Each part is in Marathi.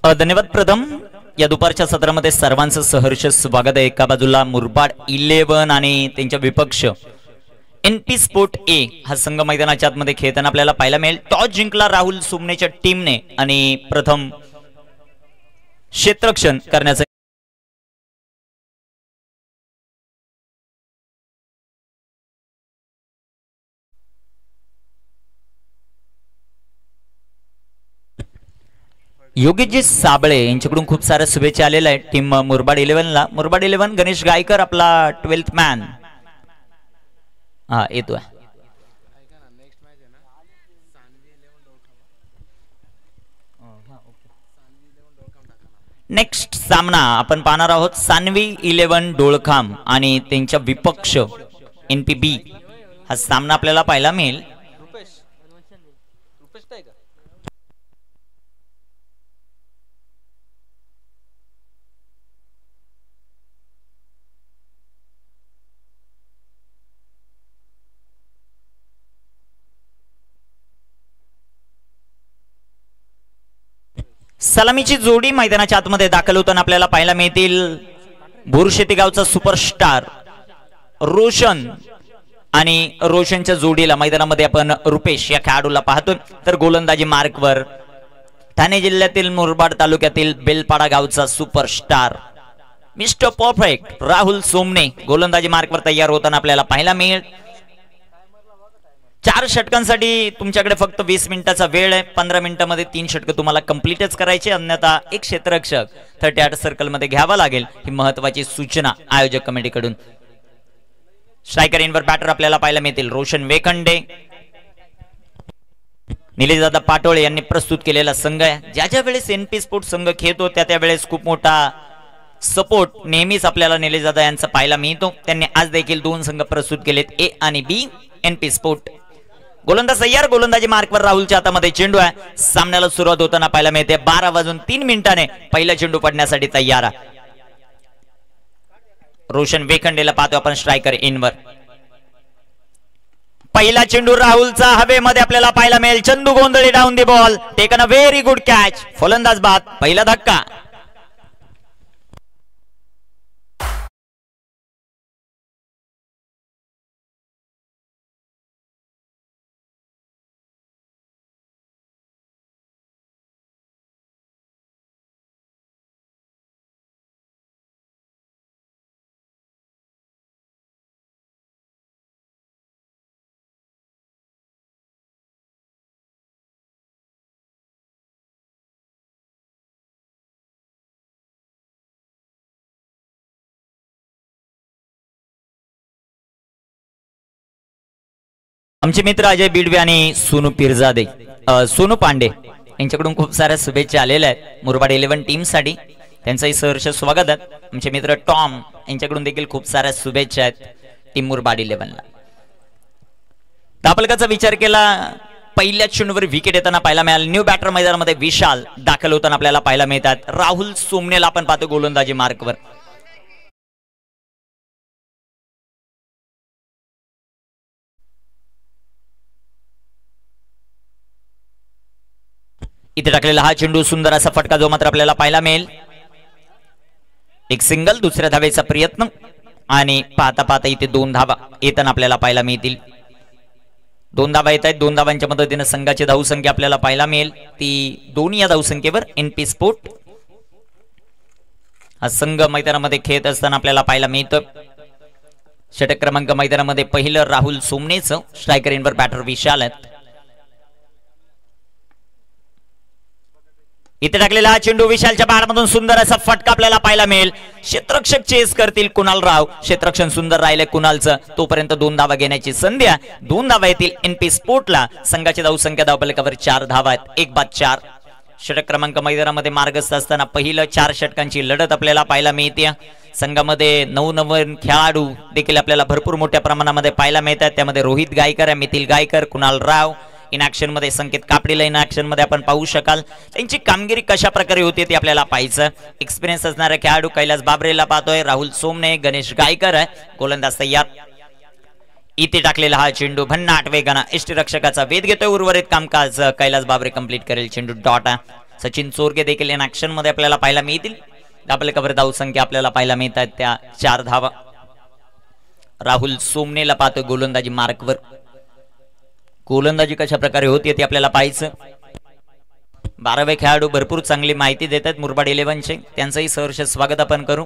धन्यवाद प्रथम या दुपारच्या सत्रामध्ये सर्वांचं सहर्ष स्वागत आहे। एका बाजूला मुरबाड 11 आणि त्यांच्या विपक्ष एनपी स्पोर्ट ए हा संघ मैदानाच्या आतमध्ये खेळताना आपल्याला पाहायला मिळेल। टॉस जिंकला राहुल सोमनेच्या टीमने आणि प्रथम क्षेत्ररक्षण करण्याचं योगेशजी साबळे यांच्याकडून खूप साऱ्या शुभेच्छा आलेल्या आहेत टीम मुरबाड 11 ला। मुरबाड 11 गणेश गायकर आपला 12th मॅन हा येतोय। नेक्स्ट सामना आपण पाहणार आहोत सानवी 11 डोळखाम आणि त्यांच्या विपक्ष एनपीबी हा सामना आपल्याला पाहायला मिळेल। सलामीची जोडी मैदानाच्या आतमध्ये दाखल होताना आपल्याला पाहायला मिळतील। बोरशेती गावचा सुपरस्टार रोशन आणि रोशनच्या जोडीला मैदानामध्ये आपण रुपेश या खेळाडूला पाहतोय। तर गोलंदाजी मार्कवर ठाणे जिल्ह्यातील मुरबाड तालुक्यातील बेलपाडा गावचा सुपरस्टार मिस्टर परफेक्ट राहुल सोमने गोलंदाजी मार्कवर तयार होताना आपल्याला पाहायला मिळेल। 4 षटकांसाठी तुमच्याकडे फक्त 20 मिनिटाचा वेळ आहे। 15 मिनिटांमध्ये 3 षटक तुम्हाला कंप्लीटच करायचे, अन्यथा एक क्षेत्ररक्षक 38 सर्कल मध्ये घ्यावा लागेल, ही महत्वाची सूचना आयोजक कमिटीकडून। स्ट्रायकर इनवर बॅटर आपल्याला पाहायला मिळतील रोशन वेखंडे। निलेशदादा पाटोळे यांनी प्रस्तुत केलेला संघ आहे। ज्या ज्या वेळेस एनपी स्पोर्ट संघ खेळतो त्या वेळेस खूप मोठा सपोर्ट नेहमीच आपल्याला निलेशदादा यांचा पाहायला मिळतो। त्यांनी आज देखील 2 संघ प्रस्तुत केलेत, ए आणि बी एनपी स्पोर्ट। गोलंदाज तयार, गोलंदाजी मार्कवर राहुलच्या हातामध्ये चेंडू आहे। सामन्याला सुरुवात होताना पाहायला मिळते 12:03 पहिला चेंडू पडण्यासाठी तयार आहे। रोशन वेखंडेला पाहतो आपण स्ट्रायकर इनवर। पहिला चेंडू राहुलचा हवेमध्ये आपल्याला पाहायला मिळेल। Chandu Gondhale down the ball, taken a very good catch, फलंदाज बाद, पहिला धक्का। आमचे मित्र अजय बिडवे आणि सोनू पिरजादे सोनू पांडे यांच्याकडून खूप साऱ्या शुभेच्छा आलेल्या आहेत मुरबाड 11 टीम साठी, त्यांचंही सहर्ष स्वागत आहे। आमचे मित्र टॉम यांच्याकडून देखील खूप साऱ्या शुभेच्छा आहेत टीम मुरबाड 11 ला। दापलकाचा विचार केला, पहिल्या चेंडूवर विकेट येताना पाहायला मिळाल। न्यू बॅटर मैदानामध्ये विशाल दाखल होताना आपल्याला पाहायला मिळतात। राहुल सोमनेला आपण पाहतो गोलंदाजी मार्कवर। इथे टाकलेला हा चेंडू सुंदर असा फटका जो मात्र आपल्याला पाहायला मिळेल। एक सिंगल, दुसऱ्या धावेचा प्रयत्न आणि पाहता पाहता इथे 2 धावा येताना आपल्याला पाहायला मिळतील। 2 धावा येत आहेत। 2 धावांच्या मदतीने संघाची धावसंख्या आपल्याला पाहायला मिळेल ती 2 या धावसंख्येवर एनपी स्पोर्ट हा संघ मैदानामध्ये खेळत असताना आपल्याला पाहायला मिळतं। षटक क्रमांक मैदानामध्ये पहिलं राहुल सोमनेचं, स्ट्रायकर इनवर बॅटर विशाल आहेत। इथे टाकलेला हा चेंडू विशालच्या बॅटमधून सुंदर असा फटका आपल्याला पाहायला मिळेल। क्षेत्ररक्षक चेस करतील कुणाल राव, क्षेत्ररक्षण सुंदर राहिले कुणालचं, तोपर्यंत 2 धावा घेण्याची संधी आहे। 2 धावा येतील एनपी स्पोर्टला। संघाची धावसंख्या धावफलकावर 4 धावा आहेत, 1 बाद 4। षटक क्रमांक मैदानामध्ये मार्गस्थ असताना पहिलं 4 षटकांची लढत आपल्याला पाहायला मिळते। संघामध्ये नवनवीन खेळाडू देखील आपल्याला भरपूर मोठ्या प्रमाणामध्ये पाहायला मिळतात। त्यामध्ये रोहित गायकर, मिथिल गायकर, कुणाल राव इन ऍक्शन मध्ये, संकेत कापडीला इन ऍक्शन मध्ये आपण पाहू शकाल। त्यांची कामगिरी कशा प्रकारे होते ते आपल्याला पाहायचं। एक्सपिरियन्स असणारे खेळाडू कैलास बाबरेला पाहतोय, राहुल सोमने, गणेश गायकर आहे गोलंदाज तयार। इथे टाकलेला हा चेंडू भन्नाट वेगाने यष्टीरक्षकाचा वेध घेतोय। उर्वरित कामकाज कैलास बाबरे कंप्लीट करेल। चेंडू डॉट आहे, सचिन चोरगे देखील इन ऍक्शन मध्ये आपल्याला पाहायला मिळतील. धावफलकावर धावसंख्या आपल्याला पाहायला मिळतात त्या 4 धावा. राहुल सोमनेला पाहतोय गोलंदाजी मार्कवर. गोलंदाजी कशा प्रकारे होती ते आपल्याला पाहायचं. 12वे खेळाडू भरपूर चांगली माहिती देतात मुरबाड 11चे, त्यांचंही सहर्ष स्वागत आपण करू.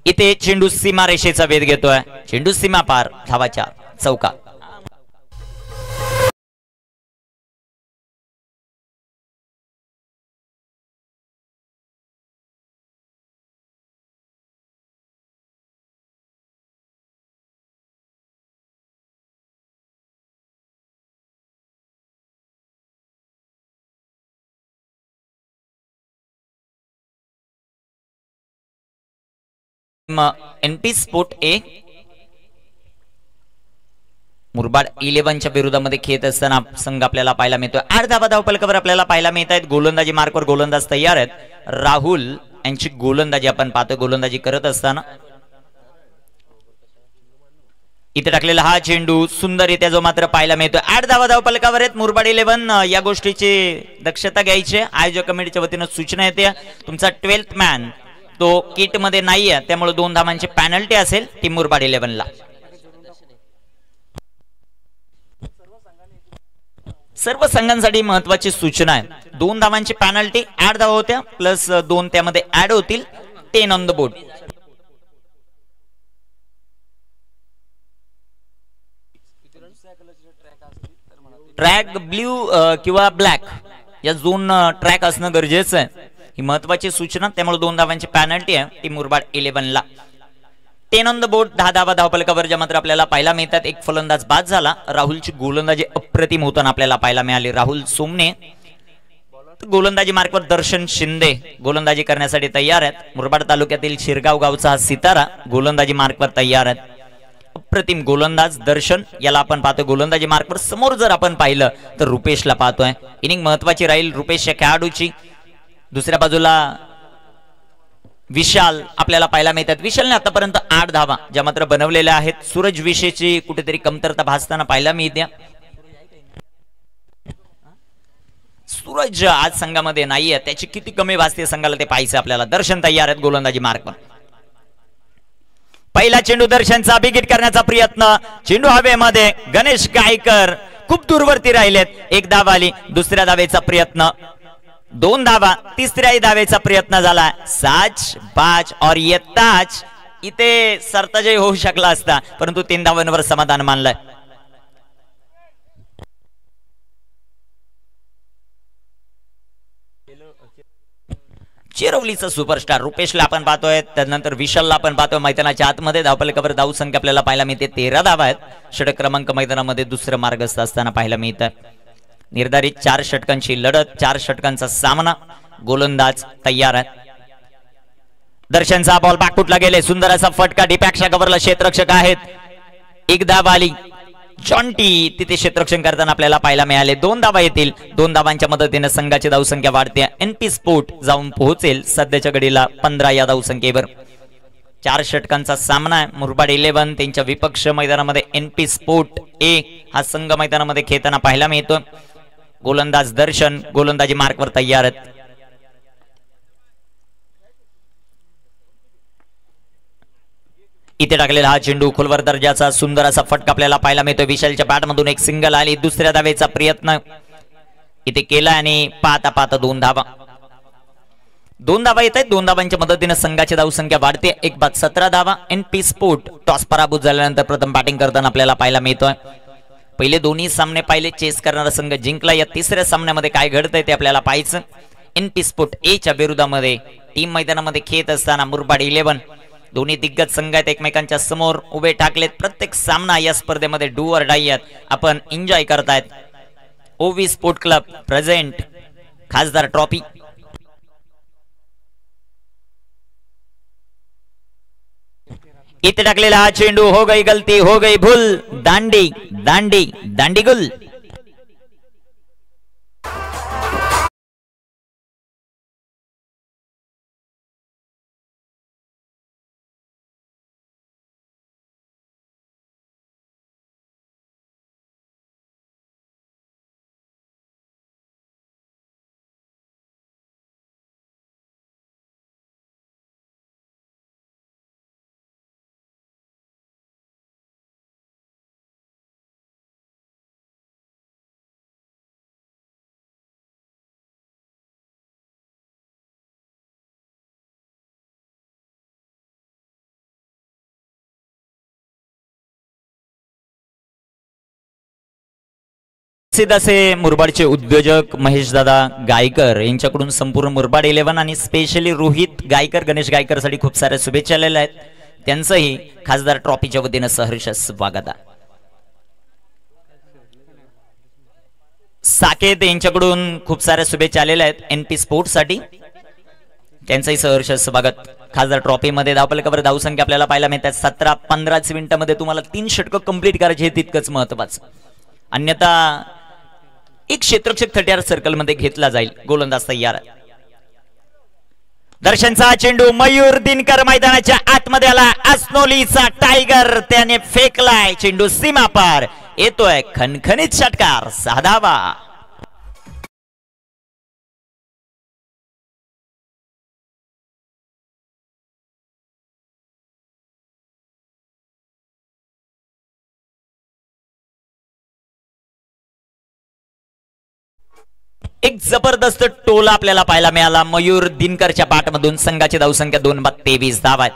इथे चेंडू सीमा रेषेचा वेध घेतोय. चेंडू सीमा पार, धावाच्या चौका. एनपी स्पोर्ट ए मुरबाड 11च्या विरोधामध्ये खेळत असताना संघ आपल्याला पाहायला मिळतोय. 8 धावा धावफलकावर आपल्याला पाहायला मिळत आहेत. गोलंदाजी मार्कवर गोलंदाज तयार आहेत. राहुल यांची गोलंदाजी आपण पाहतोय. गोलंदाजी करत असताना इथे टाकलेला हा चेंडू सुंदररित्या जो मात्र पाहायला मिळतोय. 8 धावा धावफलकावर आहेत मुरबाड 11. या गोष्टीची दक्षता घ्यायची. आयोजक कमिटीच्या वतीनं सूचना येते, तुमचा 12th मॅन तो किट मध्ये नाहीये, त्यामुळे 2 धावांची पेनल्टी असेल टीम मुरबाड 11ला. सर्व संघांसाठी महत्वाची सूचना आहे. 2 धावांची पेनल्टी, 8 धावा होत्या प्लस 2 त्यामध्ये ऍड होतील. 10 on the board. Track blue किंवा ब्लॅक या 2 ट्रॅक असणं गरजेचं आहे, ही महत्वाची सूचना. त्यामुळे 2 धावांची पेनल्टी आहे टीम मुरबाड 11ला. 10 ऑन द बोर्ड. 10 धावा धावफलकावर ज्या मात्र आपल्याला पाहायला मिळतात. एक फलंदाज बाद झाला. राहुलची गोलंदाजी अप्रतिम होताना आपल्याला पाहायला मिळाली. राहुल सोमने गोलंदाजी मार्कवर दर्शन शिंदे गोलंदाजी करण्यासाठी तयार आहेत. मुरबाड तालुक्यातील शिरगाव गावचा हा सितारा गोलंदाजी मार्कवर तयार आहेत. अप्रतिम गोलंदाज दर्शन याला आपण पाहतोय गोलंदाजी मार्कवर. समोर जर आपण पाहिलं तर रुपेशला पाहतोय. इनिंग महत्वाची राहील रुपेश या खेळाडूची. दुसऱ्या बाजूला विशाल आपल्याला पाहायला मिळतात. विशालने आतापर्यंत 8 धावा ज्या मात्र बनवलेल्या आहेत. सूरज विशेषची कुठेतरी कमतरता भासताना पाहायला मिळते. सूरज आज संघामध्ये नाहीये, त्याची किती कमी भासते संघाला ते पाहायचं आपल्याला. दर्शन तयार आहेत गोलंदाजी मार्कवर. पहिला चेंडू दर्शनचा बिगिट करण्याचा प्रयत्न. चेंडू हवेमध्ये. गणेश गायकर खूप दूरवरती राहिलेत. 1 धाव आली. दुसऱ्या धावेचा प्रयत्न. 2 धावा. तिसऱ्याही धावेचा प्रयत्न झाला. साच बाज और ये ताज. इथे सरताजय होऊ शकला असता, परंतु 3 धावांवर समाधान मानलंय. चिरवलीचा सुपरस्टार रुपेशला आपण पाहतोय. त्यानंतर विशालला आपण पाहतोय मैदानाच्या आतमध्ये. धावफलकावर धावसंख्या आपल्याला पाहायला मिळते 13 धावा आहेत. षटक क्रमांक मैदानामध्ये दुसरं मार्गस्थ असताना पाहायला मिळतं. निर्धारित 4 षटकांची लढत. 4 षटकांचा सामना. गोलंदाज तयार आहेत. दर्शनचा बॉल बॅकफुटला गेले. सुंदर असा फटका. डिपॅक्शा कव्हरला क्षेत्ररक्षक आहेत. 1 धाव आली. जॉन्टी तिथे क्षेत्ररक्षण करताना आपल्याला पाहायला मिळाले. 2 धावा येतील. 2 धावांच्या मदतीने संघाची धावसंख्या वाढते. एनपी स्पोर्ट जाऊन पोहोचेल सध्याच्या घडीला 15 या धावसंख्येवर. 4 षटकांचा सामना आहे. मुरबाड 11 त्यांच्या विपक्ष मैदानामध्ये एनपी स्पोर्ट ए हा संघ मैदानामध्ये खेळताना पाहायला मिळतो. गोलंदाज दर्शन गोलंदाजी मार्कवर तयार आहेत. इथे टाकलेला हा चेंडू खोलवर दर्जाचा सुंदर असा फटका आपल्याला पाहायला मिळतोय. विशालच्या बॅटमधून एक सिंगल आली. दुसऱ्या धावेचा प्रयत्न इथे केला आणि पाहता पाहता 2 धावा. 2 धावा येत आहेत. 2 धावांच्या मदतीने संघाची धावसंख्या वाढते. 1 बाद 17 धावा. एनपी स्पोर्ट टॉस पराभूत झाल्यानंतर प्रथम बॅटिंग करताना आपल्याला पाहायला मिळतोय. पहिले दोन्ही सामने पाहिले चेस करणारा संघ जिंकला. या तिसऱ्या सामन्यामध्ये काय घडतंय ते आपल्याला पाहायचं. एनपी स्पोर्ट ए च्या विरोधामध्ये टीम मैदानामध्ये खेळत असताना मुरबाड 11 दोन्ही दिग्गज संघ आहेत. एकमेकांच्या समोर उभे टाकलेत. प्रत्येक सामना या स्पर्धेमध्ये डू और डाई आहेत. आपण एन्जॉय करतायत. ओवी स्पोर्ट क्लब प्रेझेंट खासदार ट्रॉफी. इथे टाकलेला हा चेंडू. हो गई गलती हो गई भूल. दांडी दांडी दांडी गुल. सुप्रसिद्ध असे मुरबाडचे उद्योजक महेश दादा गायकर यांच्याकडून संपूर्ण मुरबाड 11 आणि स्पेशली रोहित गायकर गणेश गायकर साठी खूप साऱ्या शुभेच्छा आलेल्या आहेत. त्यांचंही खासदार ट्रॉफीच्या वतीनं सहर्ष स्वागत आहे. साकेत यांच्याकडून खूप साऱ्या शुभेच्छा आलेल्या आहेत एनपी स्पोर्ट्स साठी. त्यांचंही सहर्ष स्वागत. खासदार ट्रॉफी मध्ये धावफलकावर धावसंख्या आपल्याला पाहायला मिळतात 17-15 मिनिटांमध्ये तुम्हाला 3 षटकं कंप्लीट करायची हे तितकंच महत्वाचं. अन्यथा एक क्षेत्ररक्षक 30 सर्कल मध्ये घेतला जाईल. गोलंदाज तयार. दर्शनचा चेंडू मयूर दिनकर मैदानाच्या आतमध्ये आला. अस्नोलीचा टायगर त्याने फेकलाय. चेंडू सीमा पार येतोय. खणखणीत षटकार 6 धावा. एक जबरदस्त टोला आपल्याला पाहायला मिळाला मयूर दिनकरच्या पाठमधून. संघाची धावसंख्या 2-23 धावा.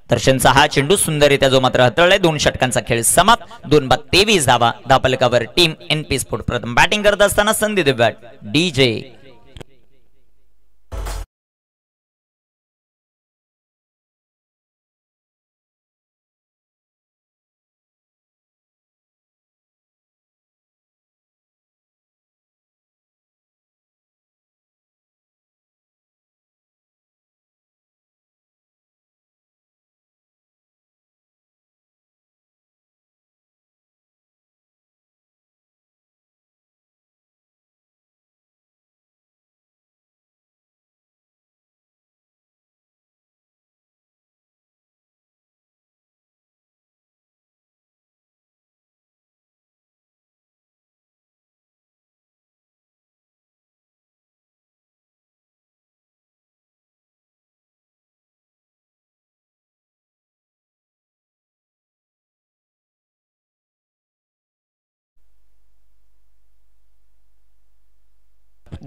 दर्शनचा हा चेंडू सुंदररित्या जो मात्र हाताळलाय. 2 षटकांचा खेळ समाप्त. 2-23 धावा. धावफलकावर टीम एनपी स्पोर्ट. प्रथम बॅटिंग करत असताना संधी देत डीजे.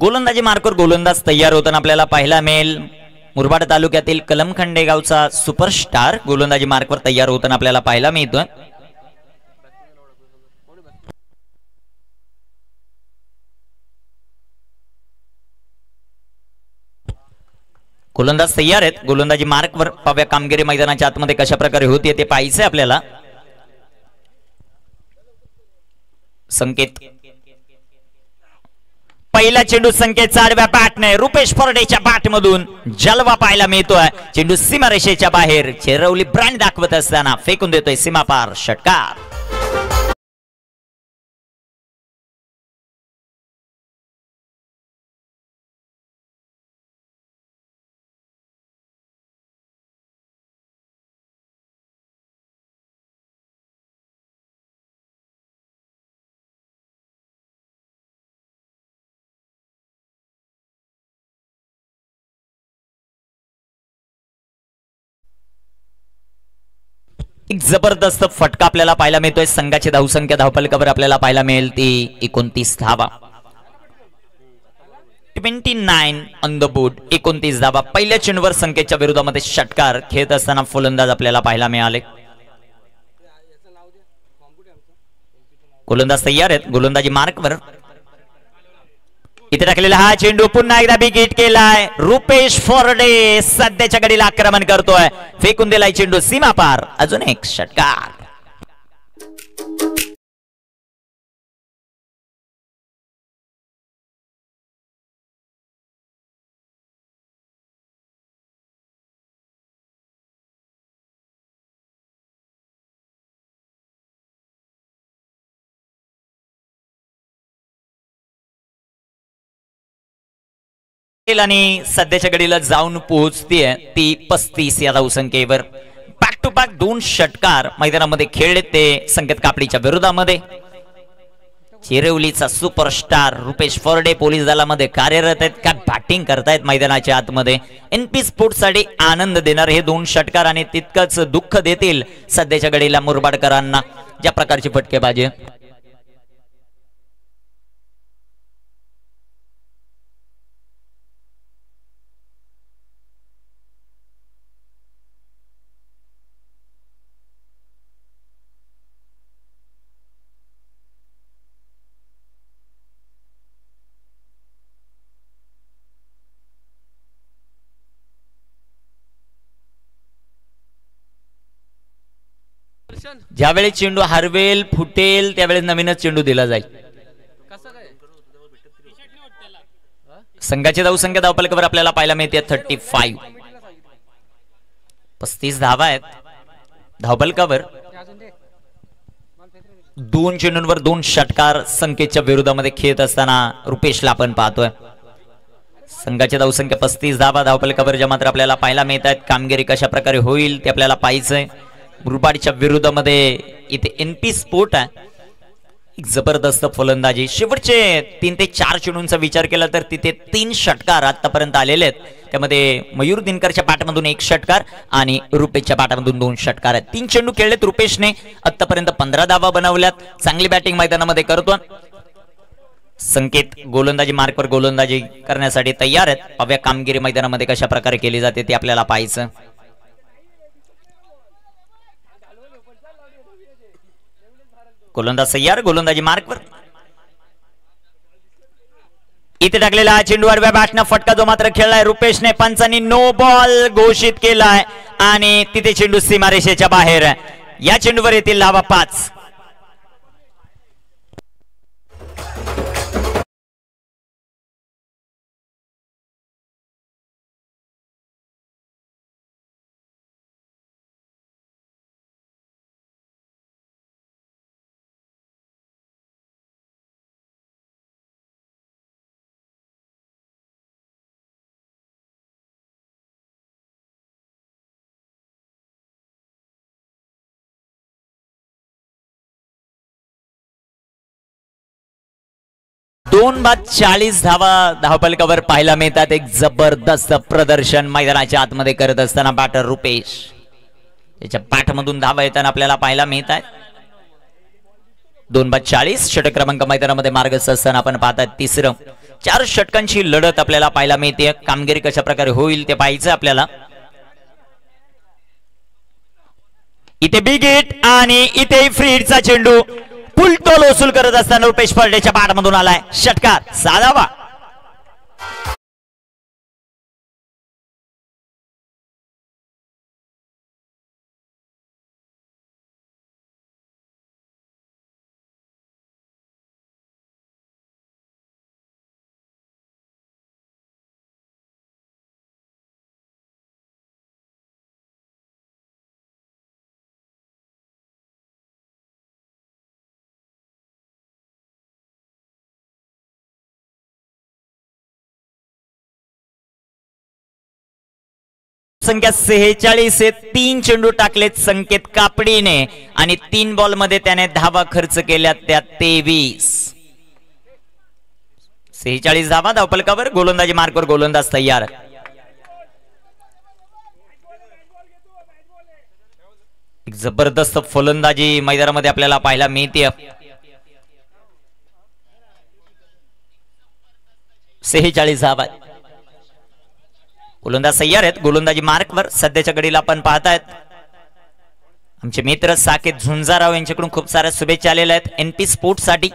गोलंदाजी मार्कवर गोलंदाज तयार होताना आपल्याला पाहायला मिळेल मुरबाड तालुक्यातील कलमखंडे गावचा सुपरस्टार गोलंदाजी मार्कवर तयार होताना आपल्याला पाहायला मिळतोय. गोलंदाज तयार आहेत. गोलंदाजी मार्कवर पाव्या कामगिरी मैदानाच्या आतमध्ये कशा प्रकारे होती ते पाहायचंय आपल्याला. संकेत पहिला चेंडू संकेतचा आडव्या बॅटने रुपेश फरडेच्या बॅटमधून जलवा पाहायला मिळतोय. चेंडू सीमारेषेच्या बाहेर चेरवली ब्रँड दाखवत असताना फेकून देतोय सीमापार षटकार. एक जबरदस्त फटका आपल्याला पाहायला मिळतोय. संघाची धावसंख्या धावफलकावर आपल्याला पाहायला मिळेल ती 29 धावा. 29 ऑन द बोर्ड. 29 धावा. पहिल्या चेंडूवर संकेतच्या विरोधामध्ये षटकार खेळत असताना फलंदाज आपल्याला पाहायला मिळाले. गोलंदाज तयार आहेत. गोलंदाजी मार्कवर इथे टाकलेला हा चेंडू पुन्हा एकदा बिग हिट केलाय. रुपेश फोर्डे सध्याच्या घडीला आक्रमण करतोय. फेकून दिलाय चेंडू सीमा पार. अजून एक षटकार. आणि सध्याच्या घडीला जाऊन पोहोचतीये ती 35 या धावसंख्येवर. बॅक टू बॅक 2 षटकार मैदानामध्ये खेळले ते संकेत कापडीच्या विरोधामध्ये. चिरवलीचा सुपरस्टार रुपेश फोर्डे पोलीस दलामध्ये कार्यरत आहेत. काय बॅटिंग करतायत मैदानाच्या आतमध्ये. एनपी स्पोर्ट्स साठी आनंद देणार हे 2 षटकार आणि तितकंच दुःख देतील सध्याच्या घडीला मुरबाडकरांना ज्या प्रकारची फटकेबाजी. ज्यावेळी चेंडू हरवेल फुटेल त्यावेळेस नवीनच चेंडू दिला जाईल. संघाची धावसंख्या धावफलकावर आपल्याला पाहायला मिळते 35. 35 धावा आहेत धावफलकावर. 2 चेंडूंवर 2 षटकार संकेतच्या विरोधामध्ये खेळत असताना रुपेशला आपण पाहतोय. संघाची धावसंख्या 35 धावा धावफलकावर ज्या मात्र आपल्याला पाहायला मिळत आहेत. कामगिरी कशा प्रकारे होईल ते आपल्याला पाहायचंय. मुरबाडच्या विरोधामध्ये इथे एनपी स्पोर्ट आहे. एक जबरदस्त फलंदाजी. शेवटचे 3 ते 4 चेंडूंचा विचार केला तर तिथे 3 षटकार आतापर्यंत आलेले आहेत. त्यामध्ये मयूर दिनकरच्या पाठमधून 1 षटकार आणि रुपेशच्या पाठमधून 2 षटकार आहेत. 3 चेंडू खेळलेत रुपेशने. आतापर्यंत 15 धावा बनवल्यात. चांगली बॅटिंग मैदानामध्ये करतो. संकेत गोलंदाजी मार्कवर गोलंदाजी करण्यासाठी तयार आहेत. पाहूया कामगिरी मैदानामध्ये कशा प्रकारे केली जाते ते आपल्याला पाहायचं. गोलंदाज तयार. गोलंदाजी मार्कवर. इथे टाकलेला हा चेंडू आडव्या बॅटनं फटका जो मात्र खेळलाय रुपेशने. पंचांनी नो बॉल घोषित केलाय आणि तिथे चेंडू सीमारेषेच्या बाहेर. या चेंडूवर येतील धावा 5. दोन बाद 40 धावा धावफलकावर पाहायला मिळतात. एक जबरदस्त प्रदर्शन मैदानाच्या आतमध्ये करत असताना बॅटर रुपेश. त्याच्या पाठमधून धावा येताना आपल्याला पाहायला मिळत आहेत. 2 बाद 40 षटक क्रमांक मैदानामध्ये मार्गस्थ असताना आपण पाहतात. तिसरं 4 षटकांची लढत आपल्याला पाहायला मिळते. कामगिरी कशा प्रकारे होईल ते पाहायचं आपल्याला. इथे बिग हिट आणि इथे फ्री हिटचा चेंडू पुलटोल वसूल करत असताना रुपेश फर्डेच्या पाठमधून आलाय. षटकार 6 धावा. संख्या 46 आहे. 3 चेंडू टाकलेत संकेत कापडीने आणि 3 बॉल मध्ये त्याने धावा खर्च केल्या त्या 23. 46 धावा धावफलकावर. गोलंदाजी मार्कवर गोलंदाज तयार. एक जबरदस्त फलंदाजी मैदानामध्ये आपल्याला पाहायला मिळते. 46 धावा. गोलंदाज तयार आहेत. गोलंदाजी मार्कवर सध्याच्या घडीला आपण पाहतायत. आमचे मित्र साकेत झुंजाराव यांच्याकडून खूप साऱ्या शुभेच्छा आलेल्या आहेत एनपी स्पोर्ट साठी.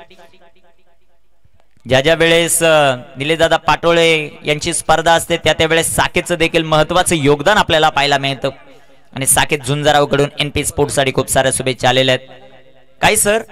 ज्या ज्या वेळेस निलेशदादा पाटोळे यांची स्पर्धा असते त्या त्यावेळेस साकेतचं देखील महत्वाचं योगदान आपल्याला पाहायला मिळतं. आणि साकेत झुंजाराव कडून एनपी स्पोर्ट साठी खूप साऱ्या शुभेच्छा आलेल्या आहेत. काय सर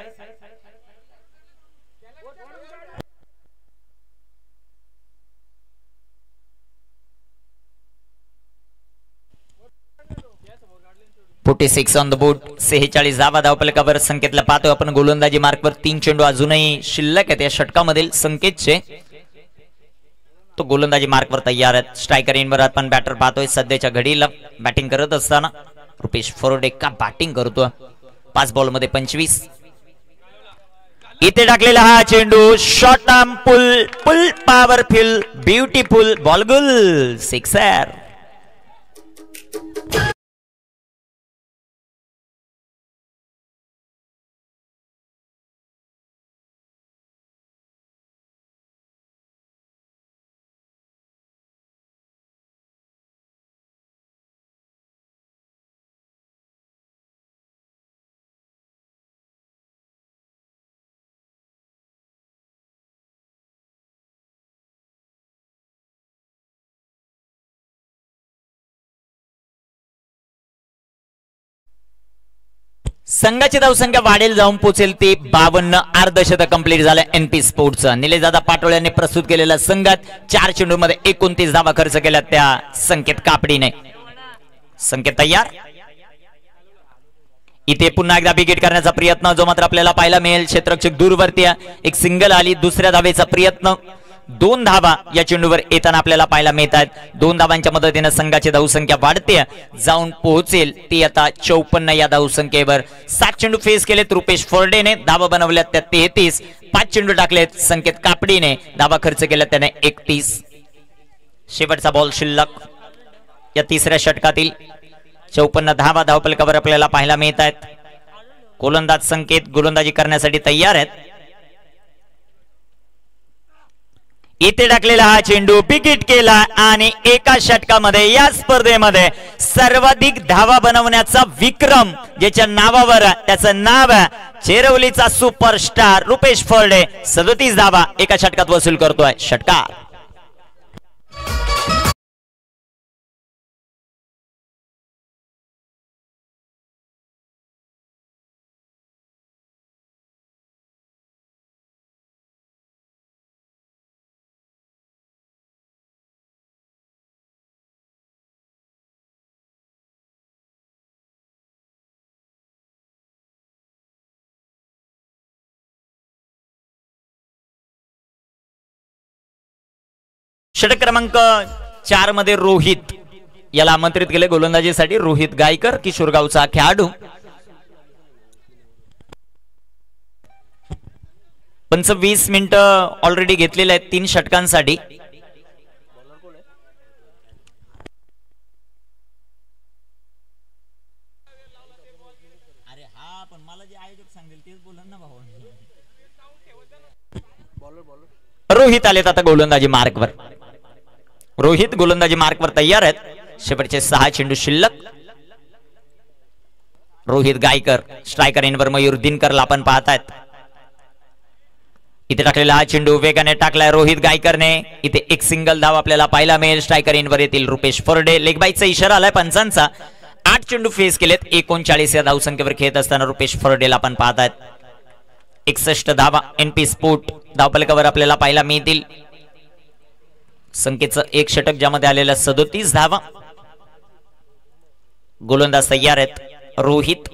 ऑन द बोर्ड. 46 धावा धावफलकावर संकेतला पाहतोय आपण. गोलंदाजी मार्कवर 3 चेंडू अजूनही शिल्लक आहेत या षटकामधील संकेतचे. तो गोलंदाजी मार्कवर तयार आहेत. स्ट्रायकर इनवर आपण बॅटर पाहतोय. सध्याच्या घडीला बॅटिंग करत असताना रुपेश फरोडे का बॅटिंग करतोय. 5 बॉल मध्ये 25. इथे टाकलेला हा चेंडू short arm pull powerful beautiful ball गुल सिक्सर. संघाची धावसंख्या वाढेल जाऊन पोहोचेल ती 52. अर्धशतक कंप्लीट झालं एनपी स्पोर्ट्सचं. निलेशदादा पाटोळ्यांनी प्रस्तुत केलेल्या संघात 4 चेंडूमध्ये 29 धावा खर्च केल्या त्या संकेत कापडीने. संकेत तयार. इथे पुन्हा एकदा बिगिट करण्याचा प्रयत्न जो मात्र आपल्याला पाहायला मिळेल. क्षेत्ररक्षक दूरवरती एक सिंगल आली. दुसऱ्या धावेचा प्रयत्न. 2 धावा या चेंडूवर येताना आपल्याला पाहायला मिळतात. 2 धावांच्या मदतीने संघाची धावसंख्या वाढते जाऊन पोहोचेल ती आता 54 या धावसंख्येवर. 7 चेंडू फेस केलेत रुपेश फोर्डेने. धावा बनवल्यात त्या 33. 5 चेंडू टाकलेत संकेत कापडीने. धावा खर्च केला त्याने 31. शेवटचा बॉल शिल्लक या तिसऱ्या षटकातील. 54 धावा धावफलकावर आपल्याला पाहायला मिळत आहेत. गोलंदाज संकेत गोलंदाजी करण्यासाठी तयार आहेत. इथे टाकलेला हा चेंडू बिगिट केला आणि एका षटकामध्ये या स्पर्धेमध्ये सर्वाधिक धावा बनवण्याचा विक्रम ज्याच्या नावावर त्याचं नाव चेरवलीचा सुपरस्टार रुपेश फोर्डे 37 धावा एका षटकात वसूल करतोय. षटकार षटक क्रमांक 4 मध्ये रोहित याला आमंत्रित केले गोलंदाजीसाठी. रोहित गायकर किशोरगावचा खेळाडू. 25 मिनिटं ऑलरेडी घेतलेले आहेत 3 षटकांसाठी. रोहित आलेत आता गोलंदाजी मार्कवर. रोहित गोलंदाजी मार्कवर तयार आहेत. शेवटचे 6 चेंडू शिल्लक. रोहित गायकर स्ट्रायकर इनवर मयूर दिनकरला आपण पाहतायत. इथे टाकलेला हा चेंडू वेगाने टाकलाय रोहित गायकरने. इथे एक सिंगल धाव आपल्याला पाहायला मिळेल. स्ट्रायकर इनवर येतील रुपेश फोर्डे. लेग बाईचा इशारा आलाय पंचांचा. 8 चेंडू फेस केलेत. 39 या धावसंख्येवर खेळत असताना रुपेश फोर्डेला आपण पाहतायत. 61 धावा एनपी स्पोर्ट धावफलकावर आपल्याला पाहायला मिळतील. संख्येचं 1 षटक ज्यामध्ये आलेल्या 37 धावा. गोलंदाज तयार आहेत. रोहित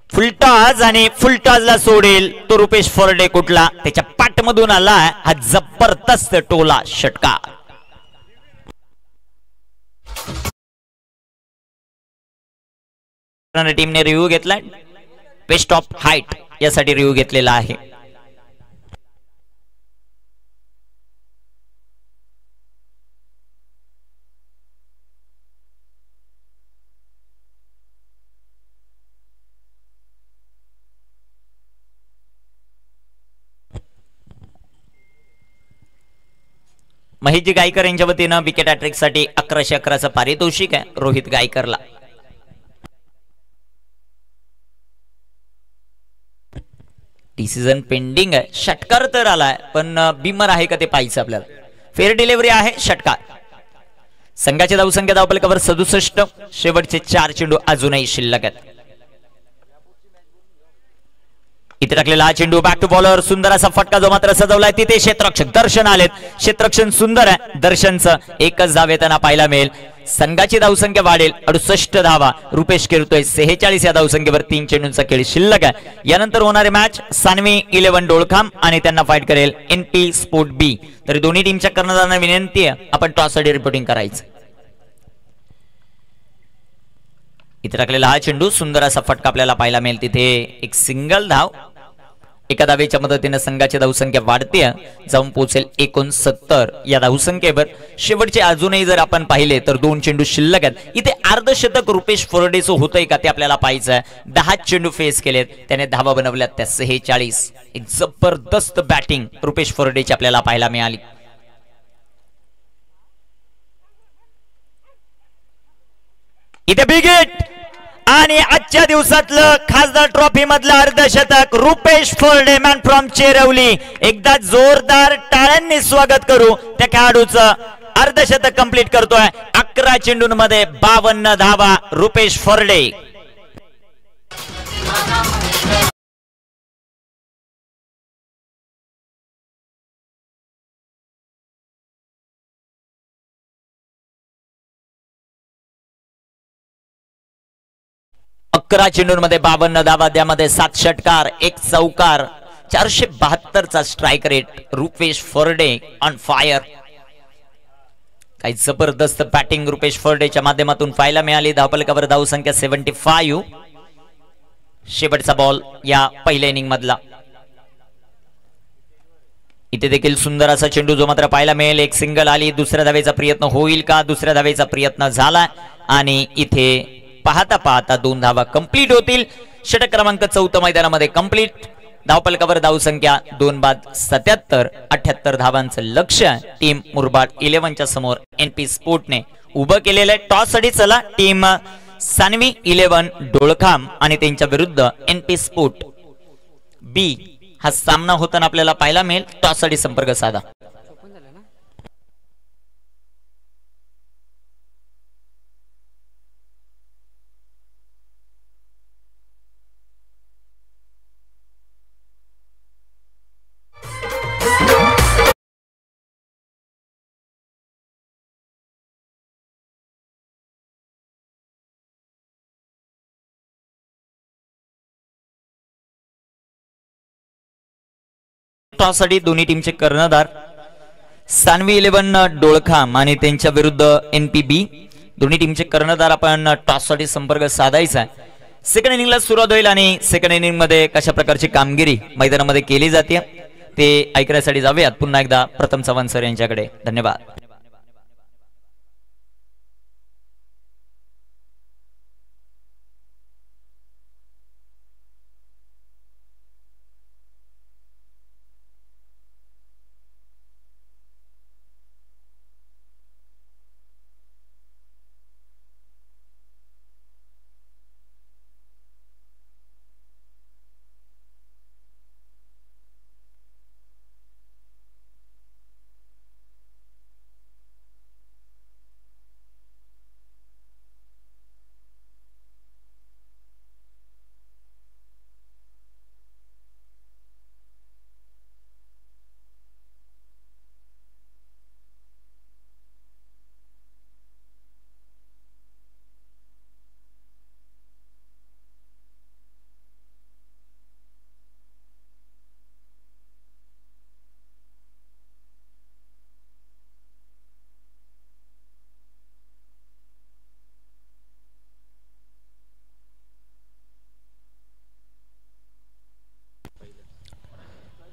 फुलटॉस आणि फुलटॉसला सोडेल तो रुपेश फोर्डे. कुठला त्याच्या पाठमधून आला हा जबरदस्त टोला. षटकार टीमने रिव्ह्यू घेतलाय. बेस्ट ऑफ हाईट यासाठी रिव्ह्यू घेतलेला आहे. महेशजी गायकर यांच्या वतीनं विकेट हॅट्रिक साठी 1111चं पारितोषिक आहे रोहित गायकरला. डिसिजन पेंडिंग आहे. षटकार तर आलाय पण बिमर आहे का ते पाहिजे आपल्याला. फेअर डिलिव्हरी आहे. षटकार. संघाची धावसंख्या धावफलकावर 67. शेवटचे 4 चेंडू अजूनही शिल्लक आहेत. इथे टाकलेला हा चेंडू बॅक टू बॉलर. सुंदर असा फटका जो मात्र सजवलाय. तिथे क्षेत्ररक्षक दर्शन आलेत. क्षेत्ररक्षण सुंदर आहे. दर्शनचं एकच धाव येताना पाहायला मिळेल. संघाची धावसंख्या वाढेल. 68 धावा रुपेश खेळतोय. 46 या धावसंख्येवर 3 चेंडूंचा खेळ शिल्लक आहे. यानंतर होणारे मॅच सानवी 11 डोळखाम आणि त्यांना फाईट करेल एनपी स्पोर्ट बी. तरी दोन्ही टीमच्या कर्णधारांना विनंती आहे आपण टॉस साठी रिपोर्टिंग करायचं. इथे टाकलेला हा चेंडू सुंदर असा फटका आपल्याला पाहायला मिळेल. तिथे एक सिंगल धाव. एका धावेच्या मदतीने संघाची धावसंख्या वाढते जाऊन पोहोचेल 69 या धावसंख्येवर. शेवटचे अजूनही जर आपण पाहिले तर 2 चेंडू शिल्लक आहेत. इथे अर्धशतक रुपेश फोर्डेचं होतंय का ते आपल्याला पाहायचं आहे. 10 चेंडू फेस केलेत. त्याने धावा बनवल्यात त्या 46. एक जबरदस्त बॅटिंग रुपेश फोर्डेची आपल्याला पाहायला मिळाली. इथे बिगिट आणि आजच्या दिवसातलं खासदार ट्रॉफी मधलं अर्धशतक रुपेश फोर्डे मॅन फ्रॉम चेरवली. एकदा जोरदार टाळ्यांनी स्वागत करू त्या खेळाडूचं. अर्धशतक कंप्लीट करतोय. 11 चेंडूंमध्ये 52 धावा रुपेश फोर्डे. 11 चेंडूंमध्ये 52 धावा, त्यामध्ये 7 षटकार, 1 चौकार, 472 strike rate. Rupesh फर्डे on fire. काही जबरदस्त बॅटिंग रुपेश फर्डेच्या माध्यमातून पाहायला मिळाली. धावफलकावर धावसंख्या 75. शेवटचा बॉल या पहिल्या इनिंग मधला. इथे देखील सुंदर असा चेंडू जो मात्र पाहायला मिळेल. एक सिंगल आली. दुसऱ्या धावेचा प्रयत्न होईल का? दुसऱ्या धावेचा प्रयत्न झाला आणि इथे पाहता पाहता 2 धावा कंप्लीट होतील. षटक क्रमांक 4 मैदानामध्ये कंप्लीट. धावफलकावर धावसंख्या 2 बाद 77. 78 धावांचं लक्ष्य टीम मुरबाड 11च्या समोर एनपी स्पोर्टने उभं केलेलं आहे. टॉस साठी चला टीम सानवी 11 डोळखाम आणि त्यांच्या विरुद्ध एनपी स्पोर्ट बी हा सामना होताना आपल्याला पाहायला मिळेल. टॉस साठी संपर्क साधा. टॉस साठी दोन्ही टीमचे कर्णधार सानवी 11 डोळखाम आणि त्यांच्या विरुद्ध एनपीबी. दोन्ही टीमचे कर्णधार आपण टॉस साठी संपर्क साधायचा आहे. सेकंड इनिंगला सुरुवात होईल आणि सेकंड इनिंग मध्ये कशा प्रकारची कामगिरी मैदानामध्ये केली जाते ते ऐकण्यासाठी जाऊयात पुन्हा एकदा प्रथम चव्हाण सर यांच्याकडे. धन्यवाद.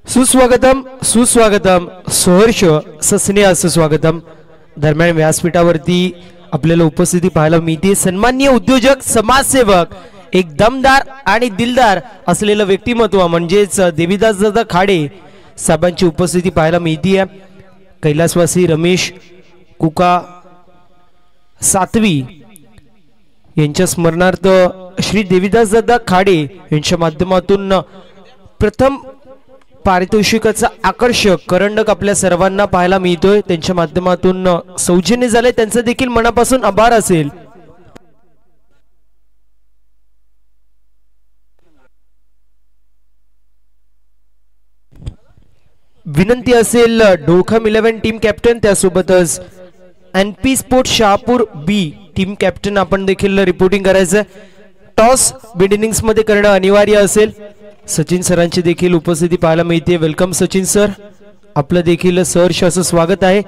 सुस्वागतम सुस्वागतम सहर्ष सस्नेह सुस्वागतम. दरम्यान व्यासपीठावरती आपल्याला उपस्थिती पाहायला मिळते सन्माननीय उद्योजक, समाजसेवक, एक दमदार आणि दिलदार असलेलं व्यक्तिमत्व म्हणजेच देवीदास दादा खाडे साहेबांची उपस्थिती पाहायला मिळते. कैलासवासी रमेश कुका सातवी यांच्या स्मरणार्थ श्री देवीदास दादा खाडे यांच्या माध्यमातून प्रथम पारितोषिकाचा आकर्षक करंडक आपल्या सर्वांना पाहायला मिळतोय. त्यांच्या माध्यमातून सौजन्य झाले, त्यांचा देखील मनापासून आभार असेल. विनंती असेल डोळखाम 11 टीम कॅप्टन, त्यासोबतच एनपी स्पोर्ट शहापूर बी टीम कॅप्टन आपण देखील रिपोर्टिंग करायचं. टॉस मिड इनिंग्स मध्ये करणं अनिवार्य असेल. सचिन सरांची देखील उपस्थिती पाहायला मिळते. वेलकम सचिन सर, आपलं देखील सहर्ष असं स्वागत आहे.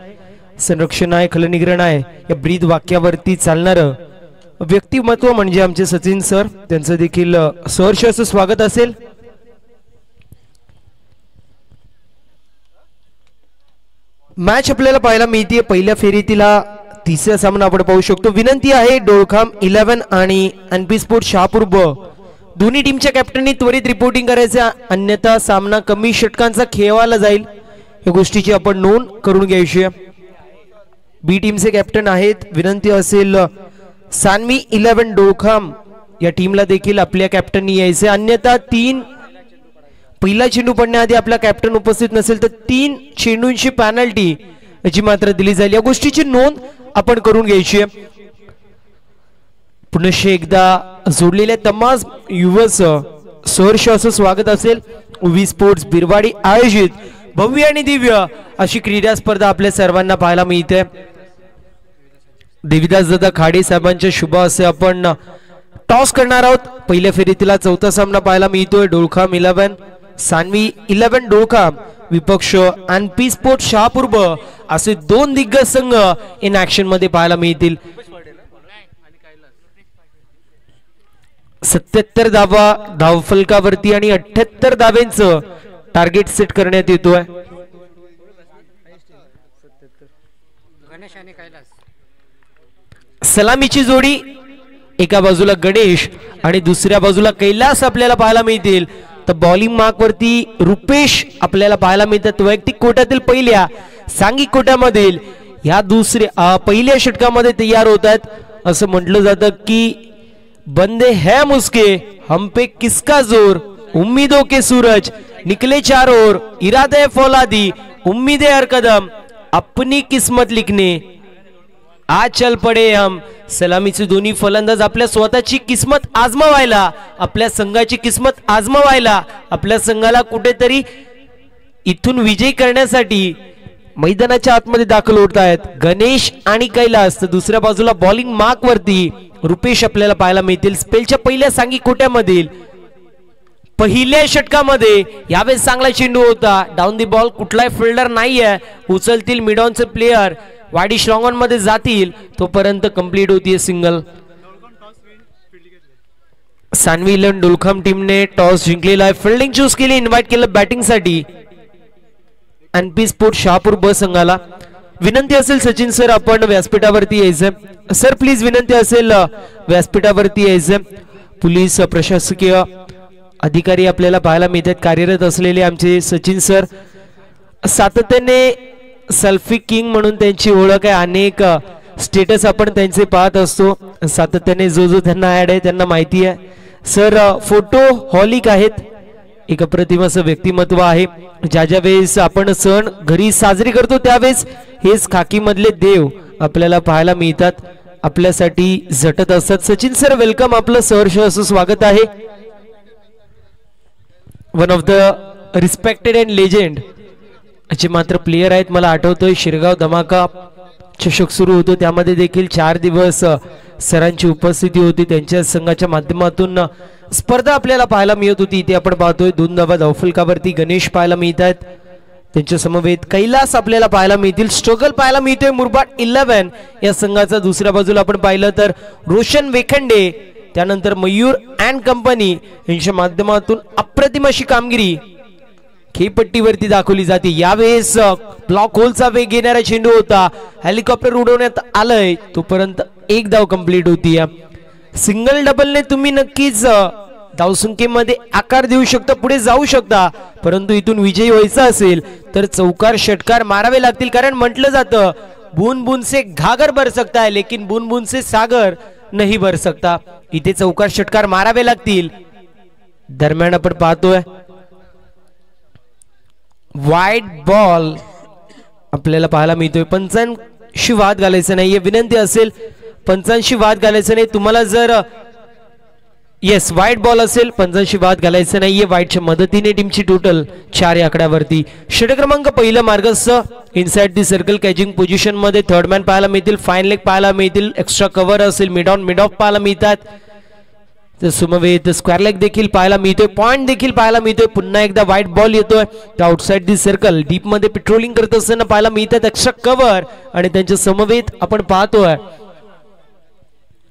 संरक्षण आहे, खलनिग्रहण आहे या ब्रीद वाक्यावरती चालणारं व्यक्तिमत्व म्हणजे आमचे सचिन सर, त्यांचं देखील सहर्ष असं स्वागत असेल. मॅच आपल्याला पाहायला मिळते पहिल्या फेरीतील तिसरा सामना आपण पाहू शकतो. विनंती आहे डोळखाम 11 आणि एनपी स्पोर्ट शहापूर ब दोन्ही टीमच्या कॅप्टननी त्वरित रिपोर्टिंग करायचं, अन्यथा सामना कमी षटकांचा खेळवायला जाईल. या गोष्टीची आपण नोंद करून घ्यायची. बी टीमचे कॅप्टन आहेत. विनंती असेल सानवी 11 डोळखाम या टीमला देखील आपल्या कॅप्टननी यायचे, अन्यथा पहिला चेंडू पडण्याआधी आपला कॅप्टन उपस्थित नसेल तर 3 चेंडूंची पॅनल्टी याची मात्र दिली जाईल. या गोष्टीची नोंद आपण करून घ्यायची. पुनश्च एकदा जोडलेल्या तमाम युवस सहर्ष असं स्वागत असेल. उवी स्पोर्ट्स बिरवाडी आयोजित भव्य आणि दिव्य अशी क्रीडा स्पर्धा आपल्या सर्वांना पाहायला मिळते. देविदास दादा खाडे साहेबांच्या शुभ असे आपण टॉस करणार आहोत. पहिल्या फेरीतला चौथा सामना पाहायला मिळतोय. डोळखाम 11 सानवी 11 डोळखाम विपक्ष एनपी स्पोर्ट शहापूर्व असे दोन दिग्गज संघ इन ऍक्शन मध्ये पाहायला मिळतील. 77 धावा धावफलकावरती आणि 78 धाव्यांचं टार्गेट सेट करण्यात येतोय. सलामीची जोडी एका बाजूला गणेश आणि दुसऱ्या बाजूला कैलास आपल्याला पाहायला मिळतील. तर बॉलिंग मार्क वरती रुपेश आपल्याला पाहायला मिळतात. वैयक्तिक कोट्यातील पहिल्या सांघिक कोट्यामधील ह्या पहिल्या षटकामध्ये तयार होत आहेत. असं म्हटलं जातं की बंदे है मुस्के हम पे किसका जोर, उम्मीदों के सूरज निकले चार ओर, इरादे फौलादी उम्मीदें हर कदम, अपनी किस्मत लिखने आज चल पडे हम. सलामीचे दोन्ही फलंदाज आपल्या स्वतःची किस्मत आजमावायला, आपल्या संघाची किस्मत आजमावायला, आपल्या संघाला कुठेतरी इथून विजयी करण्यासाठी मैदानाच्या आतमध्ये दाखल होत आहेत. गणेश आणि कैलास. तर दुसऱ्या बाजूला बॉलिंग मार्क वरती रुपेश आपल्याला पाहायला मिळतील. स्पेलच्या पहिल्या सांघिक कोट्यामधील पहिल्या षटकामध्ये यावेळेस चांगला चेंडू होता. डाऊन दी बॉल कुठलाही फिल्डर नाहीये. उचलतील मिडॉनचे प्लेयर वाडी स्ट्रॉंग ऑन मध्ये जातील तोपर्यंत कंप्लीट होतीये सिंगल. सानवी 11 डोलखाम टीमने टॉस जिंकलेला आहे. फिल्डिंग चूज केली, इन्व्हाइट केलं बॅटिंग साठी एनपी स्पोर्ट शहापूर ब संघाला. विनंती असेल सचिन सर आपण व्यासपीठावरती यायचं. सर प्लीज विनंती असेल व्यासपीठावरती यायचं. पोलीस प्रशासकीय अधिकारी आपल्याला पाहायला मिळतात. कार्यरत असलेले आमचे सचिन सर सातत्याने सेल्फी किंग म्हणून त्यांची ओळख आहे. अनेक स्टेटस आपण त्यांचे पाहत असतो. सातत्याने जो त्यांना ऍड आहे त्यांना माहिती आहे. सर फोटो हॉलिक आहेत. एक अप्रतिम असं व्यक्तिमत्व आहे. ज्या ज्या वेळेस आपण सण घरी साजरी करतो त्यावेळेस हेच खाकी मधले देव आपल्याला पाहायला मिळतात, आपल्यासाठी झटत असतात. सचिन सर वेलकम, आपलं सहर्ष असं स्वागत आहे. One of the respected and legend असे मात्र प्लेयर आहेत. मला आठवतोय शिरगाव धमाका चषक सुरू होतो त्यामध्ये देखील 4 दिवस सरांची उपस्थिती होती. त्यांच्या संघाच्या माध्यमातून स्पर्धा आपल्याला पाहायला मिळत होती. इथे आपण पाहतोय 2 धावा धावफलकावरती गणेश पाहायला मिळत आहेत. त्यांच्या समवेत कैलास आपल्याला पाहायला मिळतील. स्ट्रगल पाहायला मिळतोय मुरबाड 11 या संघाचा. दुसऱ्या बाजूला आपण पाहिलं तर रोशन वेखंडे त्यानंतर मयूर अँड कंपनी यांच्या माध्यमातून अप्रतिम अशी कामगिरी खेळपट्टीवरती दाखवली जाते. यावेळेस ब्लॉक होलचा वेग घेणारा चेंडू होता. हेलिकॉप्टर उडवण्यात आलंय तोपर्यंत 1 धाव कंप्लीट होती. सिंगल डबलने तुम्ही नक्कीच धावसंख्येमध्ये आकार देऊ शकता, पुढे जाऊ शकता, परंतु इथून विजयी व्हायचा असेल तर चौकार षटकार मारावे लागतील. कारण म्हटलं जातं बूंद बूंद से घागर भर सकता है लेकिन बूंद बूंद से सागर नहीं भर सकता. इथे चौकार षटकार मारावे लागतील. दरम्यान आपण पाहतोय वाईट बॉल आपल्याला पाहायला मिळतोय. पंचांशी वाद घालायचा नाहीये. विनंती असेल पंचांशी वाद घालायचा नाही. तुम्हाला जर येस वाईट बॉल असेल पंचांशी वाद घालायचा नाहीये. वाईटच्या मदतीने टीमची टोटल 4 या आकड्यावरती. षटक क्रमांक पहिलं मार्गस्थ inside the circle catching position मध्ये थर्ड मॅन पाहायला मिळतील. फाईन लेग पाहायला मिळतील. एक्स्ट्रा कव्हर असेल. मिड ऑन मिड ऑफ पाहायला मिळतात. तर समवेत स्क्वेअर लेग देखील पाहायला मिळतोय. पॉइंट देखील पाहायला मिळतोय. पुन्हा एकदा व्हाईट बॉल येतोय. आउटसाइड दी सर्कल डीप मध्ये पेट्रोलिंग करत असताना पाहायला मिळतात. एक्स्ट्रा कव्हर आणि त्यांच्या समवेत आपण पाहतोय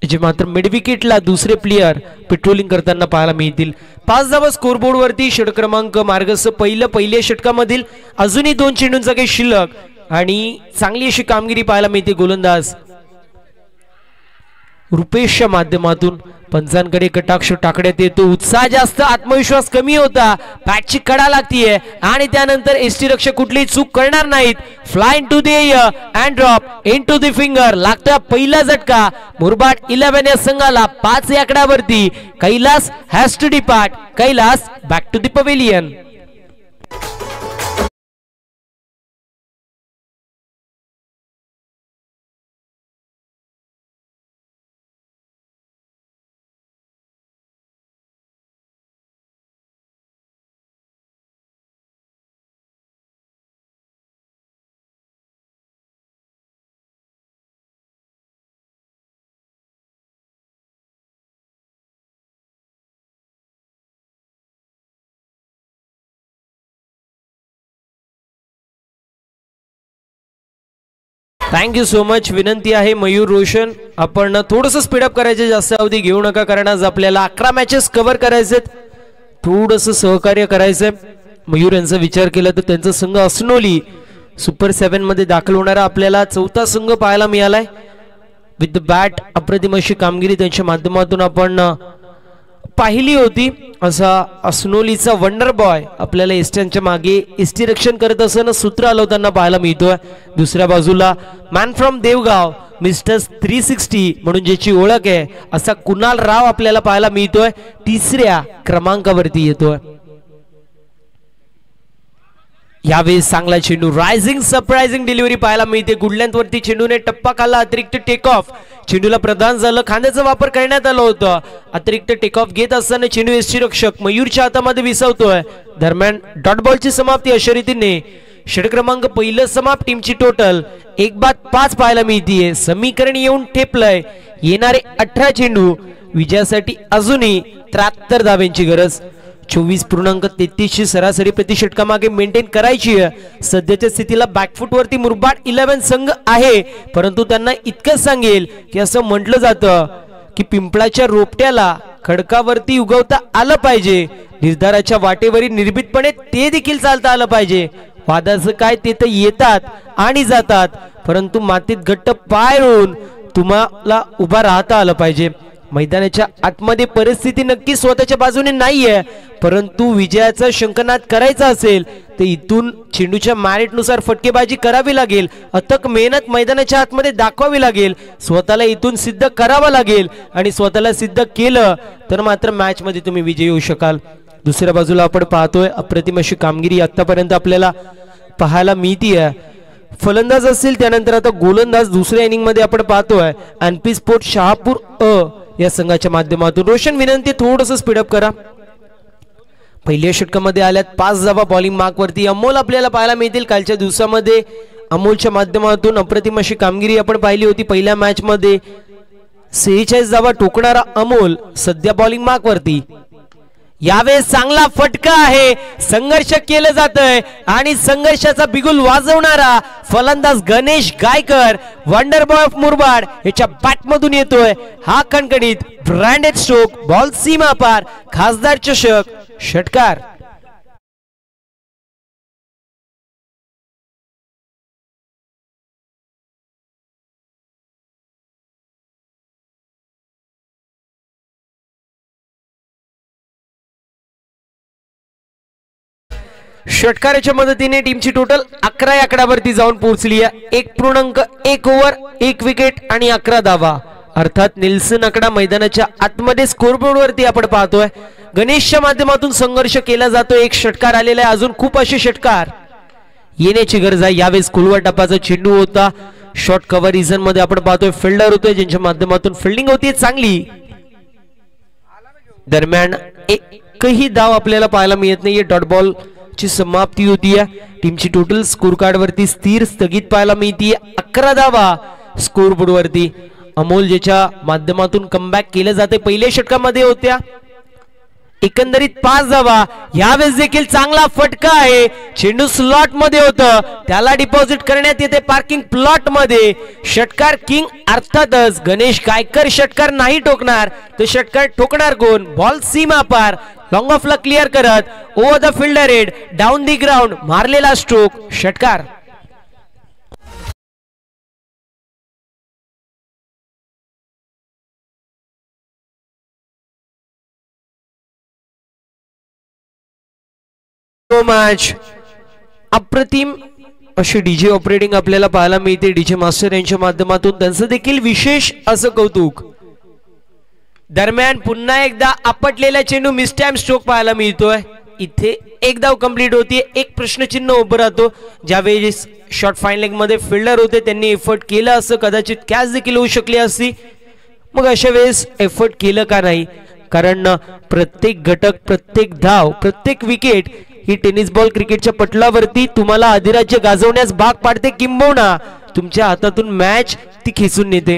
जे मात्र मिड विकेटला दुसरे प्लेयर पेट्रोलिंग करताना पाहायला मिळतील. 5 धावा स्कोरबोर्ड वरती. षटक क्रमांक मार्गस्थ पहिल्या षटकामधील अजूनही 2 चेंडूंचा काही शिल्लक आणि चांगली अशी कामगिरी पाहायला मिळते. गोलंदाज रुपेशच्या माध्यमातून पंचांकडे कटाक्ष टाकण्यात येतो. उत्साह जास्त, आत्मविश्वास कमी होता. बॅटची कडा लागतीये आणि त्यानंतर एसटी रक्षक कुठलीही चूक करणार नाहीत. Fly into the air and drop into the finger. लागतोय पहिला झटका मुरबाड 11 या संघाला. 5 या आकड्यावरती. Kailas has to depart. Kailas back to the pavilion. Thank you so much. विनंती आहे मयूर रोशन, आपण थोडंसं स्पीडअप करायचे, जास्त अवधी घेऊ नका, कारण आज आपल्याला 11 मॅचेस कव्हर करायचेत. थोडंसं सहकार्य करायचंय. मयूर यांचा विचार केला तर त्यांचा संघ असनोली सुपर 7 मध्ये दाखल होणारा आपल्याला चौथा संघ पाहायला मिळालाय. विथ द बॅट अप्रतिम अशी कामगिरी त्यांच्या माध्यमातून आपण पाहिली होती. असा असनोलीचा वंडर बॉय आपल्याला एसटीच्या मागे एसटी रक्षण करत असताना सूत्र हलवताना पाहायला मिळतोय. दुसऱ्या बाजूला मॅन फ्रॉम देवगाव मिस्टर 360 म्हणून ज्याची ओळख आहे असा कुणाल राव आपल्याला पाहायला मिळतोय. तिसऱ्या क्रमांकावरती येतोय. यावेळेस चांगला चेंडू, रायझिंग सरप्राइझिंग डिलिव्हरी पाहायला मिळते. गुडलँड वरती चेंडूने टप्पा खाल्ला, अतिरिक्त टेक ऑफ चेंडूला प्रदान झालं. खांद्याचा वापर करण्यात आला होता. अतिरिक्त टेक ऑफ घेत असताना चेंडू यष्टीरक्षक मयूरच्या हातामध्ये विसावतोय. दरम्यान डॉट बॉलची समाप्ती अशा रीतीने षट क्रमांक पहिलं समाप्त. टीमची टोटल 1-5 पाहायला मिळतीये. समीकरण येऊन ठेपलंय. येणारे 18 चेंडू विजयासाठी अजूनही 73 धाब्यांची गरज. 24.33 सरासरी प्रति षटकामागे मेंटेन करायची आहे. सध्याच्या स्थितीला बॅकफुट वरती मुरबाड 11 संघ आहे, परंतु त्यांना इतकंच सांगेल की असं म्हटलं जातं की पिंपळाच्या रोपट्याला खडकावरती उगवता आलं पाहिजे. निर्धाराच्या वाटेवरील निर्भीतपणे ते देखील चालता आलं पाहिजे. वादाचं काय, ते तर येतात आणि जातात, परंतु मातीत घट्ट पाय रोवून तुम्हाला उभा राहता आलं पाहिजे. मैदानाच्या आतमध्ये परिस्थिती नक्की स्वतःच्या बाजूने नाहीये, परंतु विजयाचा शंखनाद करायचा असेल तर इथून चेंडूच्या मॅरिटनुसार फटकेबाजी करावी लागेल. अथक मेहनत मैदानाच्या आतमध्ये दाखवावी लागेल. स्वतःला इथून सिद्ध करावं लागेल आणि स्वतःला सिद्ध केलं तर मात्र मॅच मध्ये तुम्ही विजयी होऊ शकाल. दुसऱ्या बाजूला आपण पाहतोय अप्रतिम अशी कामगिरी आतापर्यंत आपल्याला पाहायला मिळतीये. फलंदाज असतील, त्यानंतर आता गोलंदाज दुसऱ्या इनिंग मध्ये आपण पाहतोय एनपी स्पोर्ट शहापूर या संघाच्या माध्यमातून. रोशन, विनंती थोडंसं स्पीडअप करा. पहिल्या षटकामध्ये आल्यात 5 धावा बॉलिंग मार्क वरती. अमोल आपल्याला पाहायला मिळतील. कालच्या दिवसामध्ये अमोलच्या माध्यमातून अप्रतिम अशी कामगिरी आपण पाहिली होती. पहिल्या मॅच मध्ये 46 धावा ठोकणारा अमोल सध्या बॉलिंग मार्क वरती. यावेळेस चांगला फटका आहे. संघर्ष केलं जातंय आणि संघर्षाचा बिगुल वाजवणारा फलंदाज Ganesh Gaikar wonder boy of Murbad याच्या बॅट मधून येतोय. हा खणखणीत ब्रँडेड स्ट्रोक, बॉल सीमा पार, खासदार चषक, षटकार. षटकाराच्या मदतीने टीमची टोटल 11 आकड्यावरती जाऊन पोहोचली आहे. 1.1 ओव्हर 1 विकेट आणि 11 धावा. अर्थात निल्सन आकडा मैदानाच्या आतमध्ये स्कोरबोर्ड वरती आपण पाहतोय. गणेशच्या माध्यमातून संघर्ष केला जातो. एक षटकार आलेला आहे, अजून खूप असे षटकार येण्याची गरज आहे. यावेळेस कुलवा टप्पाचा चेंडू होता. शॉर्ट कव्हरिझन मध्ये आपण पाहतोय फिल्डर होतोय ज्यांच्या माध्यमातून फिल्डिंग होती चांगली. दरम्यान एकही धाव आपल्याला पाहायला मिळत नाहीये. डॉट बॉल ची समाप्ती होती. टीमची टोटल स्कोर कार्ड वरती स्थिर स्थगित पाहायला मिळते. 11 धावा स्कोर बोर्ड वरती. अमोल ज्याच्या माध्यमातून कमबॅक केलं जाते पहिल्या षटकामध्ये होत्या. एकंदरीत 5 धावा. यावेळेस देखील चांगला फटका आहे. चेंडू स्लॉट मध्ये होतं, त्याला डिपॉझिट करण्यात येते पार्किंग प्लॉट मध्ये. षटकार किंग अर्थातच गणेश गायकर षटकार नाही ठोकणार तर षटकार ठोकणार कोण? बॉल सीमा पार लॉंग ऑफला क्लिअर करत over the fielder head down the ground मारलेला स्ट्रोक, षटकार. मॅच अप्रतिम अशी डीजे ऑपरेटिंग आपल्याला पाहायला मिळते. डीजे मास्टर यांच्या माध्यमातून त्यांचं देखील विशेष असं कौतुक. दरम्यान पुन्हा एकदा आपटलेला चेंडू मिसटाइम स्ट्रोक पाहायला मिळतोय. इथे एक धाव कंप्लीट होती. एक प्रश्नचिन्ह उभं राहतो. ज्यावेळी शॉर्ट फाईन लेग मध्ये फिल्डर होते त्यांनी एफर्ट केलं असं कदाचित कॅच देखील होऊ शकली असती. मग अशा वेळेस एफर्ट केलं का नाही? कारण प्रत्येक घटक, प्रत्येक धाव, प्रत्येक विकेट ही टेनिस बॉल क्रिकेटच्या पटलावरती तुम्हाला अधिराज्य गाजवण्यास भाग पाडते, किंबहुना तुमच्या हातातून मॅच ती खेचून नेते.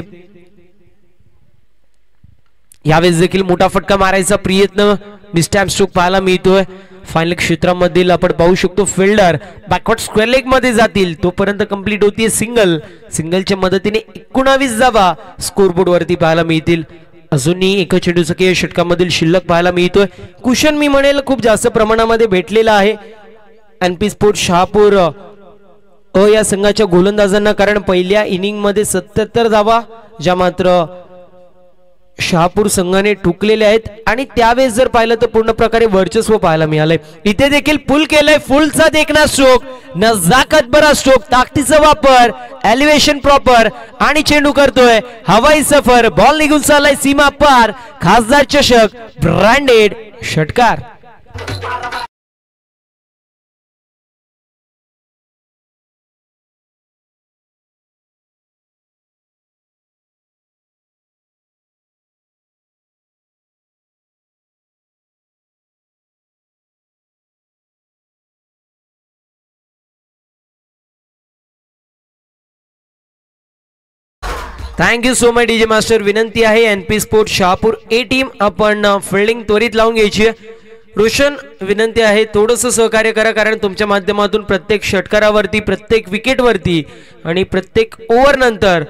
यावेळेस देखील मोठा फटका मारायचा प्रयत्न मिसटाइम स्ट्रोक पाहायला मिळतोय. फायनल क्षेत्रामधील आपण पाहू शकतो फिल्डर बॅकवर्ड स्क्वेअर लेग मध्ये जातील तोपर्यंत कंप्लीट होतीये सिंगल. सिंगलच्या मदतीने 19 धावा स्कोरबोर्ड वरती पाहायला मिळतील. अजूनही एका चेंडूसकी षटकामधील शिल्लक पाहायला मिळतोय. कुशन मी म्हणेल खूप जास्त प्रमाणामध्ये भेटलेला आहे एनपी स्पोर्ट शहापूर या संघाच्या गोलंदाजांना, कारण पहिल्या इनिंग मध्ये 77 धावा ज्या मात्र शहापूर संघाने ठुकलेले आहेत आणि त्यावेळेस जर पाहिलं तर पूर्ण प्रकारे वर्चस्व पाहायला मिळालंय. इथे देखील पुल केलंय, फुलचा देखना स्ट्रोक, नजाकत बरा स्ट्रोक, ताकदीचा वापर, एलिव्हेशन प्रॉपर आणि चेंडू करतोय हवाई सफर. बॉल निघून चाललाय सीमा पार. खासदार चषक ब्रँडेड षटकार. Thank you so much DJ master. विनंती आहे एनपी स्पोर्ट शहापूर ए टीम आपण फिल्डिंग त्वरित लावून घ्यायची. रोशन विनंती आहे थोडंसं सहकार्य करा, कारण तुमच्या माध्यमातून प्रत्येक षटकारावरती, प्रत्येक विकेटवरती आणि प्रत्येक ओव्हर नंतर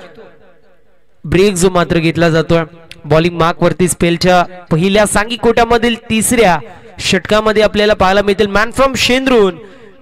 ब्रेक जो मात्र घेतला जातोय. बॉलिंग मार्क वरती स्पेलच्या पहिल्या सांगी कोट्यामधील तिसऱ्या षटकामध्ये आपल्याला पाहायला मिळतील मॅन फ्रॉम शेंद्रून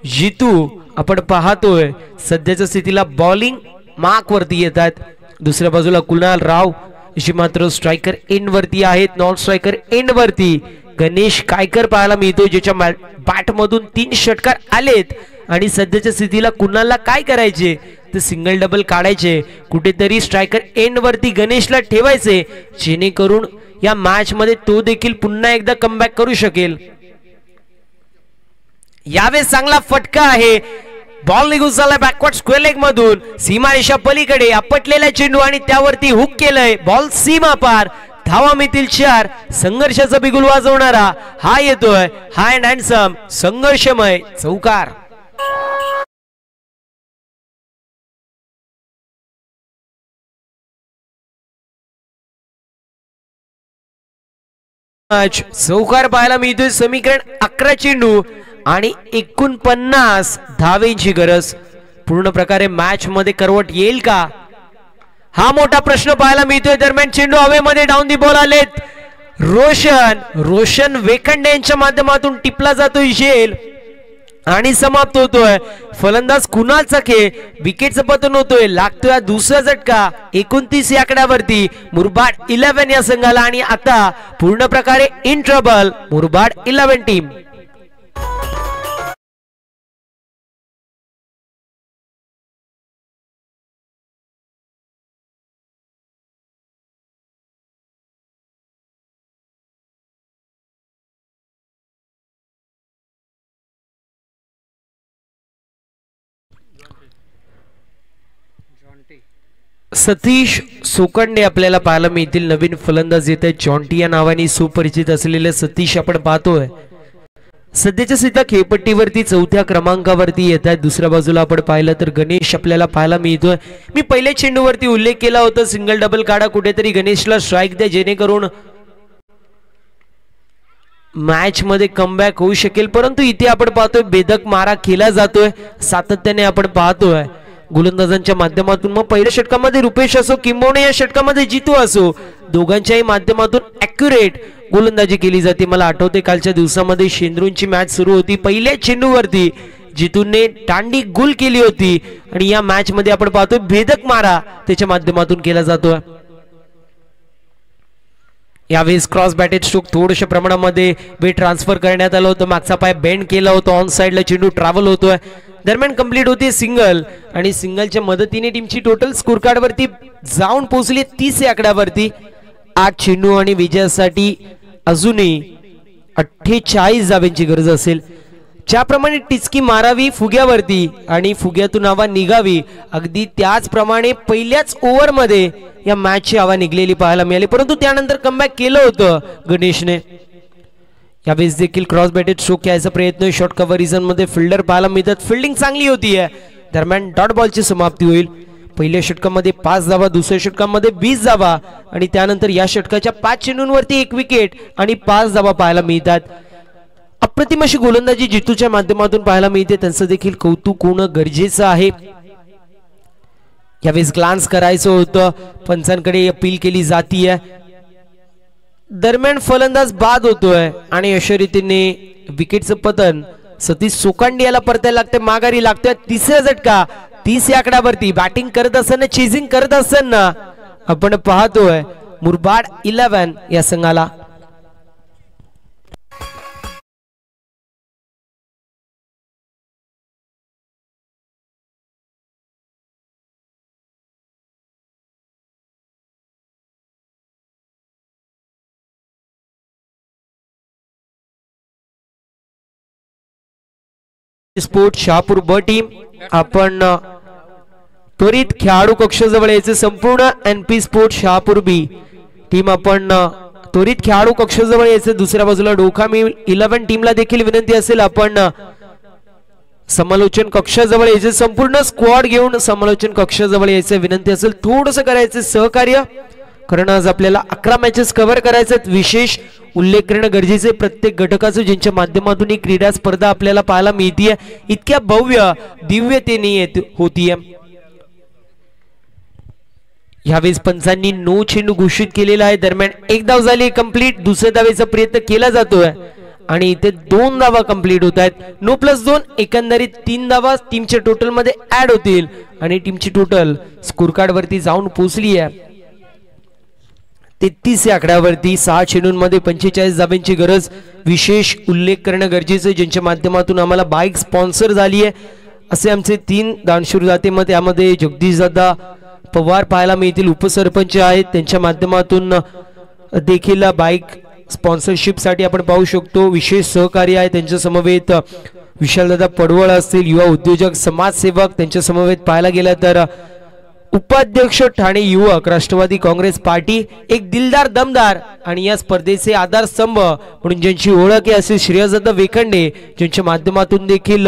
जितू आपण पाहतोय सध्याच्या स्थितीला बॉलिंग मार्क वरती येतात. दुसऱ्या बाजूला कुणाल राव जी मात्र स्ट्रायकर एंड वरती आहेत. नॉन स्ट्रायकर एंड वरती गणेश कायकर पाहायला मिळतो, ज्याच्या बॅट मधून 3 षटकार आलेत आणि सध्याच्या स्थितीला कुणालला काय करायचे तर सिंगल डबल काढायचे, कुठेतरी स्ट्रायकर एंड वरती गणेशला ठेवायचे, जेणेकरून या मॅच मध्ये तो देखील पुन्हा एकदा कमबॅक करू शकेल. यावेळेस चांगला फटका आहे. बॉल निघून चाललाय बॅकवर्ड स्क्वेअर लेग मधून सीमारेषा पलीकडे आपटलेला चेंडू आणि त्यावरती हुक केलंय. बॉल सीमा पार. धावा मिळतील 4. संघर्षाचा बिगुल वाजवणारा हा येतोय हँड हँडसम संघर्षमय चौकार. चौकार पाहायला मिळतोय. समीकरण 11 चेंडू आणि 49 धावेंची गरज. पूर्ण प्रकारे मॅच मध्ये करवट येईल का हा मोठा प्रश्न पाहायला मिळतोय. दरम्यान चेंडू हवेमध्ये डाऊन दी बॉल आलेत. रोशन वेखंडे यांच्या माध्यमातून टिपला जातोय झेल आणि समाप्त होतोय. फलंदाज कुणाल चके विकेटचं पतन होतोय. लागतोय दुसरा झटका 29 या आकड्यावरती मुरबाड 11 या संघाला आणि आता पूर्ण प्रकारे in trouble Murbad 11 team. Satish Sokande आपल्याला पाहायला मिळतील. नवीन फलंदाज येत आहेत जॉन्टी या नावाने सुपरिचित असलेले सतीश आपण पाहतोय सध्याच्या स्थितीत खेळपट्टीवरती 4थ्या क्रमांकावरती येत आहेत. दुसऱ्या बाजूला आपण पाहिलं तर गणेश आपल्याला पाहायला मिळतोय. मी पहिल्या चेंडूवरती उल्लेख केला होता सिंगल डबल काढा, कुठेतरी गणेशला स्ट्राईक द्या जेणेकरून मॅच मध्ये कमबॅक होऊ शकेल. परंतु इथे आपण पाहतोय बेधक मारा केला जातोय सातत्याने आपण पाहतोय गोलंदाजांच्या माध्यमातून. मग पहिल्या षटकामध्ये रुपेश असो किंबहुना या षटकामध्ये जितू असो, दोघांच्याही माध्यमातून ॲक्युरेट गोलंदाजी केली जाते. मला आठवते कालच्या दिवसामध्ये शेंद्रूंची मॅच सुरू होती. पहिल्या चेंडूवरती जितूने दांडी गुल केली होती आणि या मॅच मध्ये आपण पाहतोय भेदक मारा त्याच्या माध्यमातून केला जातोय. यावेळेस क्रॉस बॅटेड स्ट्रोक थोड्याशा प्रमाणामध्ये वेट ट्रान्सफर करण्यात आलं होतं. मागचा पाय बेंड केला होता. ऑन साइडला चेंडू ट्रॅव्हल होतोय. दरम्यान कंप्लीट होते सिंगल आणि सिंगलच्या मदतीने टीमची टोटल स्कोर कार्ड वरती जाऊन पोहोचली 30 या आकड्यावरती. 8 चेंडू आणि विजयासाठी अजूनही 48 धावांची गरज असेल. ज्याप्रमाणे टिचकी मारावी फुग्यावरती आणि फुग्यातून हवा निघावी, अगदी त्याचप्रमाणे पहिल्याच ओव्हर मध्ये या मॅचची हवा निघलेली पाहायला मिळाली. परंतु त्यानंतर कमबॅक केलं होतं गणेशने. यावेळेस देखील क्रॉस बॅटेड स्ट्रोक घ्यायचा प्रयत्न. शॉर्ट कव्हरिझन मध्ये फिल्डर पाहायला मिळतात. फिल्डिंग चांगली होतीये. दरम्यान डॉट बॉलची समाप्ती होईल. पहिल्या षटकामध्ये 5 धावा, दुसऱ्या षटकामध्ये 20 धावा आणि त्यानंतर या षटकाच्या 5 चेंडूंवरती 1 विकेट आणि 5 धावा पाहायला मिळतात. अप्रतिम अशी गोलंदाजी जितूच्या माध्यमातून पाहायला मिळते, त्यांचं देखील कौतुक होणं गरजेचं आहे. यावेळेस ग्लान्स करायचं होतं, पंचांकडे अपील केली जातीये. दरम्यान फलंदाज बाद होतोय आणि अशा रीतीने विकेटचं पतन सतीश सोकांडी याला परतायला लागते, माघारी लागतोय. तिसरा झटका 30 या आकड्यावरती बॅटिंग करत असताना, चेजिंग करत असताना आपण पाहतोय मुरबाड 11 या संघाला. स्पोर्ट शहापूर ब टीम आपण त्वरित खेळाडू कक्षाजवळ यायचे. संपूर्ण एनपी स्पोर्ट शहापूर बी टीम आपण त्वरित खेळाडू कक्षाजवळ यायचे. दुसऱ्या बाजूला डोकाम 11 टीमला देखील विनंती असेल आपण समालोचन कक्षाजवळ यायचे. संपूर्ण स्क्वॉड घेऊन समालोचन कक्षाजवळ यायचे विनंती असेल. थोडंसं करायचं सहकार्य, कारण आज आपल्याला 11 मॅचेस कव्हर करायचे. विशेष उल्लेख करणं गरजेचे प्रत्येक घटकाचं, ज्यांच्या माध्यमातून ही क्रीडा स्पर्धा आपल्याला पाहायला मिळतीये, इतक्या भव्य दिव्यतेने होतीये. यावेळेस पंचांनी नो चेंडू घोषित केलेला आहे. दरम्यान एक धाव झाली कंप्लीट. दुसऱ्या धावेचा प्रयत्न केला जातोय आणि इथे 2 धावा कंप्लीट होत आहेत. 9+2 एकंदरीत 3 धावा टीमच्या टोटल मध्ये ऍड होतील आणि टीमची टोटल स्कोर कार्ड वरती जाऊन पोहोचली आहे 33 या आकड्यावरती. 6 चेंडूंमध्ये 45 धाब्यांची गरज. विशेष उल्लेख करणं गरजेचं, ज्यांच्या माध्यमातून आम्हाला बाईक स्पॉन्सर झाली आहे असे आमचे 3 दानशूर जाते. मग त्यामध्ये जगदीशदादा पवार पाहायला मिळतील, उपसरपंच आहेत, त्यांच्या माध्यमातून देखील बाईक स्पॉन्सरशिप साठी आपण पाहू शकतो. विशेष सहकार्य आहे त्यांच्या समवेत विशालदादा पडवळ असतील, युवा उद्योजक समाजसेवक. त्यांच्या समवेत पाहायला गेलं तर उपाध्यक्ष ठाणे युवक राष्ट्रवादी काँग्रेस पार्टी, एक दिलदार दमदार आणि या स्पर्धेचे आधारस्तंभ म्हणून ज्यांची ओळख आहे असे श्रेयसदादा वेखंडे, ज्यांच्या माध्यमातून देखील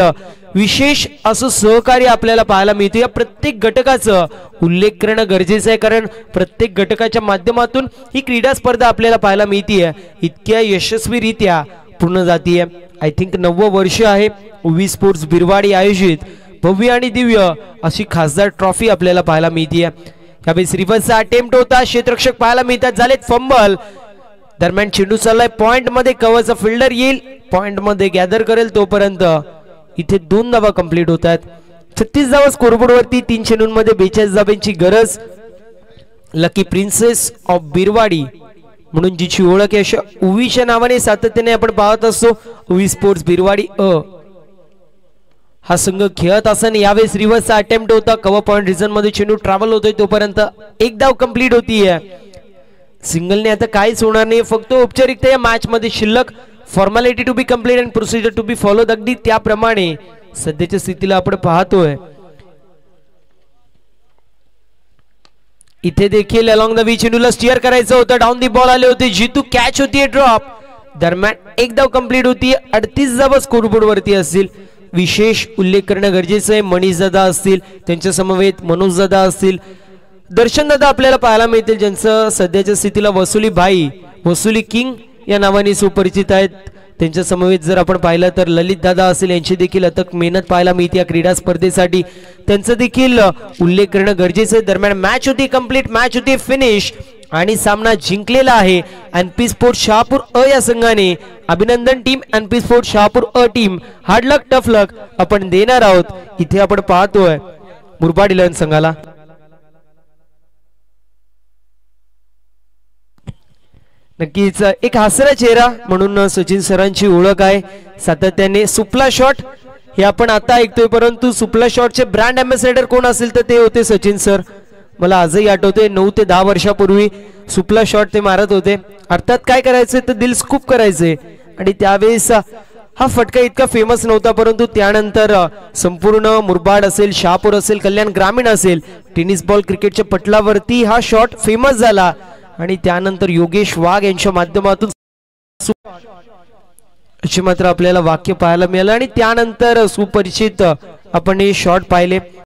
विशेष असं सहकार्य आपल्याला पाहायला मिळते. या प्रत्येक घटकाचं उल्लेख करणं गरजेचं आहे, कारण प्रत्येक घटकाच्या माध्यमातून ही क्रीडा स्पर्धा आपल्याला पाहायला मिळते, इतक्या यशस्वीरित्या पूर्ण जातीये. आय थिंक 9वं वर्ष आहे उवी स्पोर्ट्स बिरवाडी आयोजित भव्य आणि दिव्य अशी खासदार ट्रॉफी आपल्याला पाहायला मिळते. यावेळेस रिव्हर्सचा अटेम्प्ट होता, क्षेत्ररक्षक पाहायला मिळतात, झालेत फंबल. दरम्यान चेंडू चाललाय पॉइंट मध्ये, कव्हरचा फिल्डर येईल, पॉइंट मध्ये गॅदर करेल, तोपर्यंत इथे 2 धावा कंप्लीट होत आहेत. 36 धावा स्कोरबोर्ड वरती. 3 चेंडूंमध्ये 42 धाब्यांची गरज. लकी प्रिन्सेस ऑफ बिरवाडी म्हणून जिची ओळख आहे अशा उवीच्या नावाने सातत्याने आपण पाहत असतो. उवी स्पोर्ट्स बिरवाडी हा संघ खेळत असताना यावेळेस रिव्हर्सचा अटेम्प्ट होता. कव्हर पॉइंट रिजन मध्ये चेंडू ट्रॅव्हल होतोय, तोपर्यंत 1 धाव कंप्लीट होतीये. सिंगलने आता काहीच होणार नाही, फक्त औपचारिकता या मॅच मध्ये शिल्लक. Formality to be complete and procedure to be followed. अगदी त्याप्रमाणे सध्याच्या स्थितीला आपण पाहतोय. इथे देखील अलॉंग द वी चेंडूला स्टिअर करायचं होतं, डाऊन दी बॉल आले होते, जितू कॅच होतीये ड्रॉप. दरम्यान 1 धाव कंप्लीट होतीये. 38 धावा स्कोरबोर्ड वरती असतील. विशेष उल्लेख करणं गरजेचं आहे, मनीषदादा असतील, त्यांच्या समवेत मनोजदादा असतील, दर्शनदादा आपल्याला पाहायला मिळतील, ज्यांचं सध्याच्या स्थितीला वसुली भाई, वसुली किंग या नावाने सुपरिचित आहेत. त्यांच्या समवेत जर आपण पाहिलं तर ललित दादा असेल, यांची देखील अथक मेहनत पाहायला मिळते या क्रीडा स्पर्धेसाठी, त्यांचं देखील उल्लेख करणं गरजेचं आहे. दरम्यान मॅच होती कंप्लीट, मॅच होती फिनिश आणि सामना जिंकलेला आहे एनपी स्पोर्ट शहापूर या संघाने. अभिनंदन team NP sport Shahapur team. Hard luck tough luck आपण देणार आहोत. इथे आपण पाहतोय मुरबाड 11 संघाला. नक्कीच एक हसरा चेहरा म्हणून सचिन सरांची ओळख आहे. सातत्याने सुपला शॉट हे आपण आता ऐकतोय, परंतु सुपला शॉटचे ब्रँड अँबॅसेडर कोण असेल तर ते होते सचिन सर. मला आजही आठवते 9 ते 10 वर्षापूर्वी सुपला शॉट ते मारत होते. अर्थात काय करायचे तर दिल स्कूप करायचे आणि त्यावेळेस हा फटका इतका फेमस नव्हता, परंतु त्यानंतर संपूर्ण मुरबाड असेल, शहापूर असेल, कल्याण ग्रामीण असेल, टेनिस बॉल क्रिकेटच्या पटलावरती हा शॉट फेमस झाला आणि त्यानंतर योगेश वाघ यांच्या माध्यमातून अशी मात्र आपल्याला वाक्य पाहायला मिळालं आणि त्यानंतर सुपरिचित आपण हे शॉट पाहिले.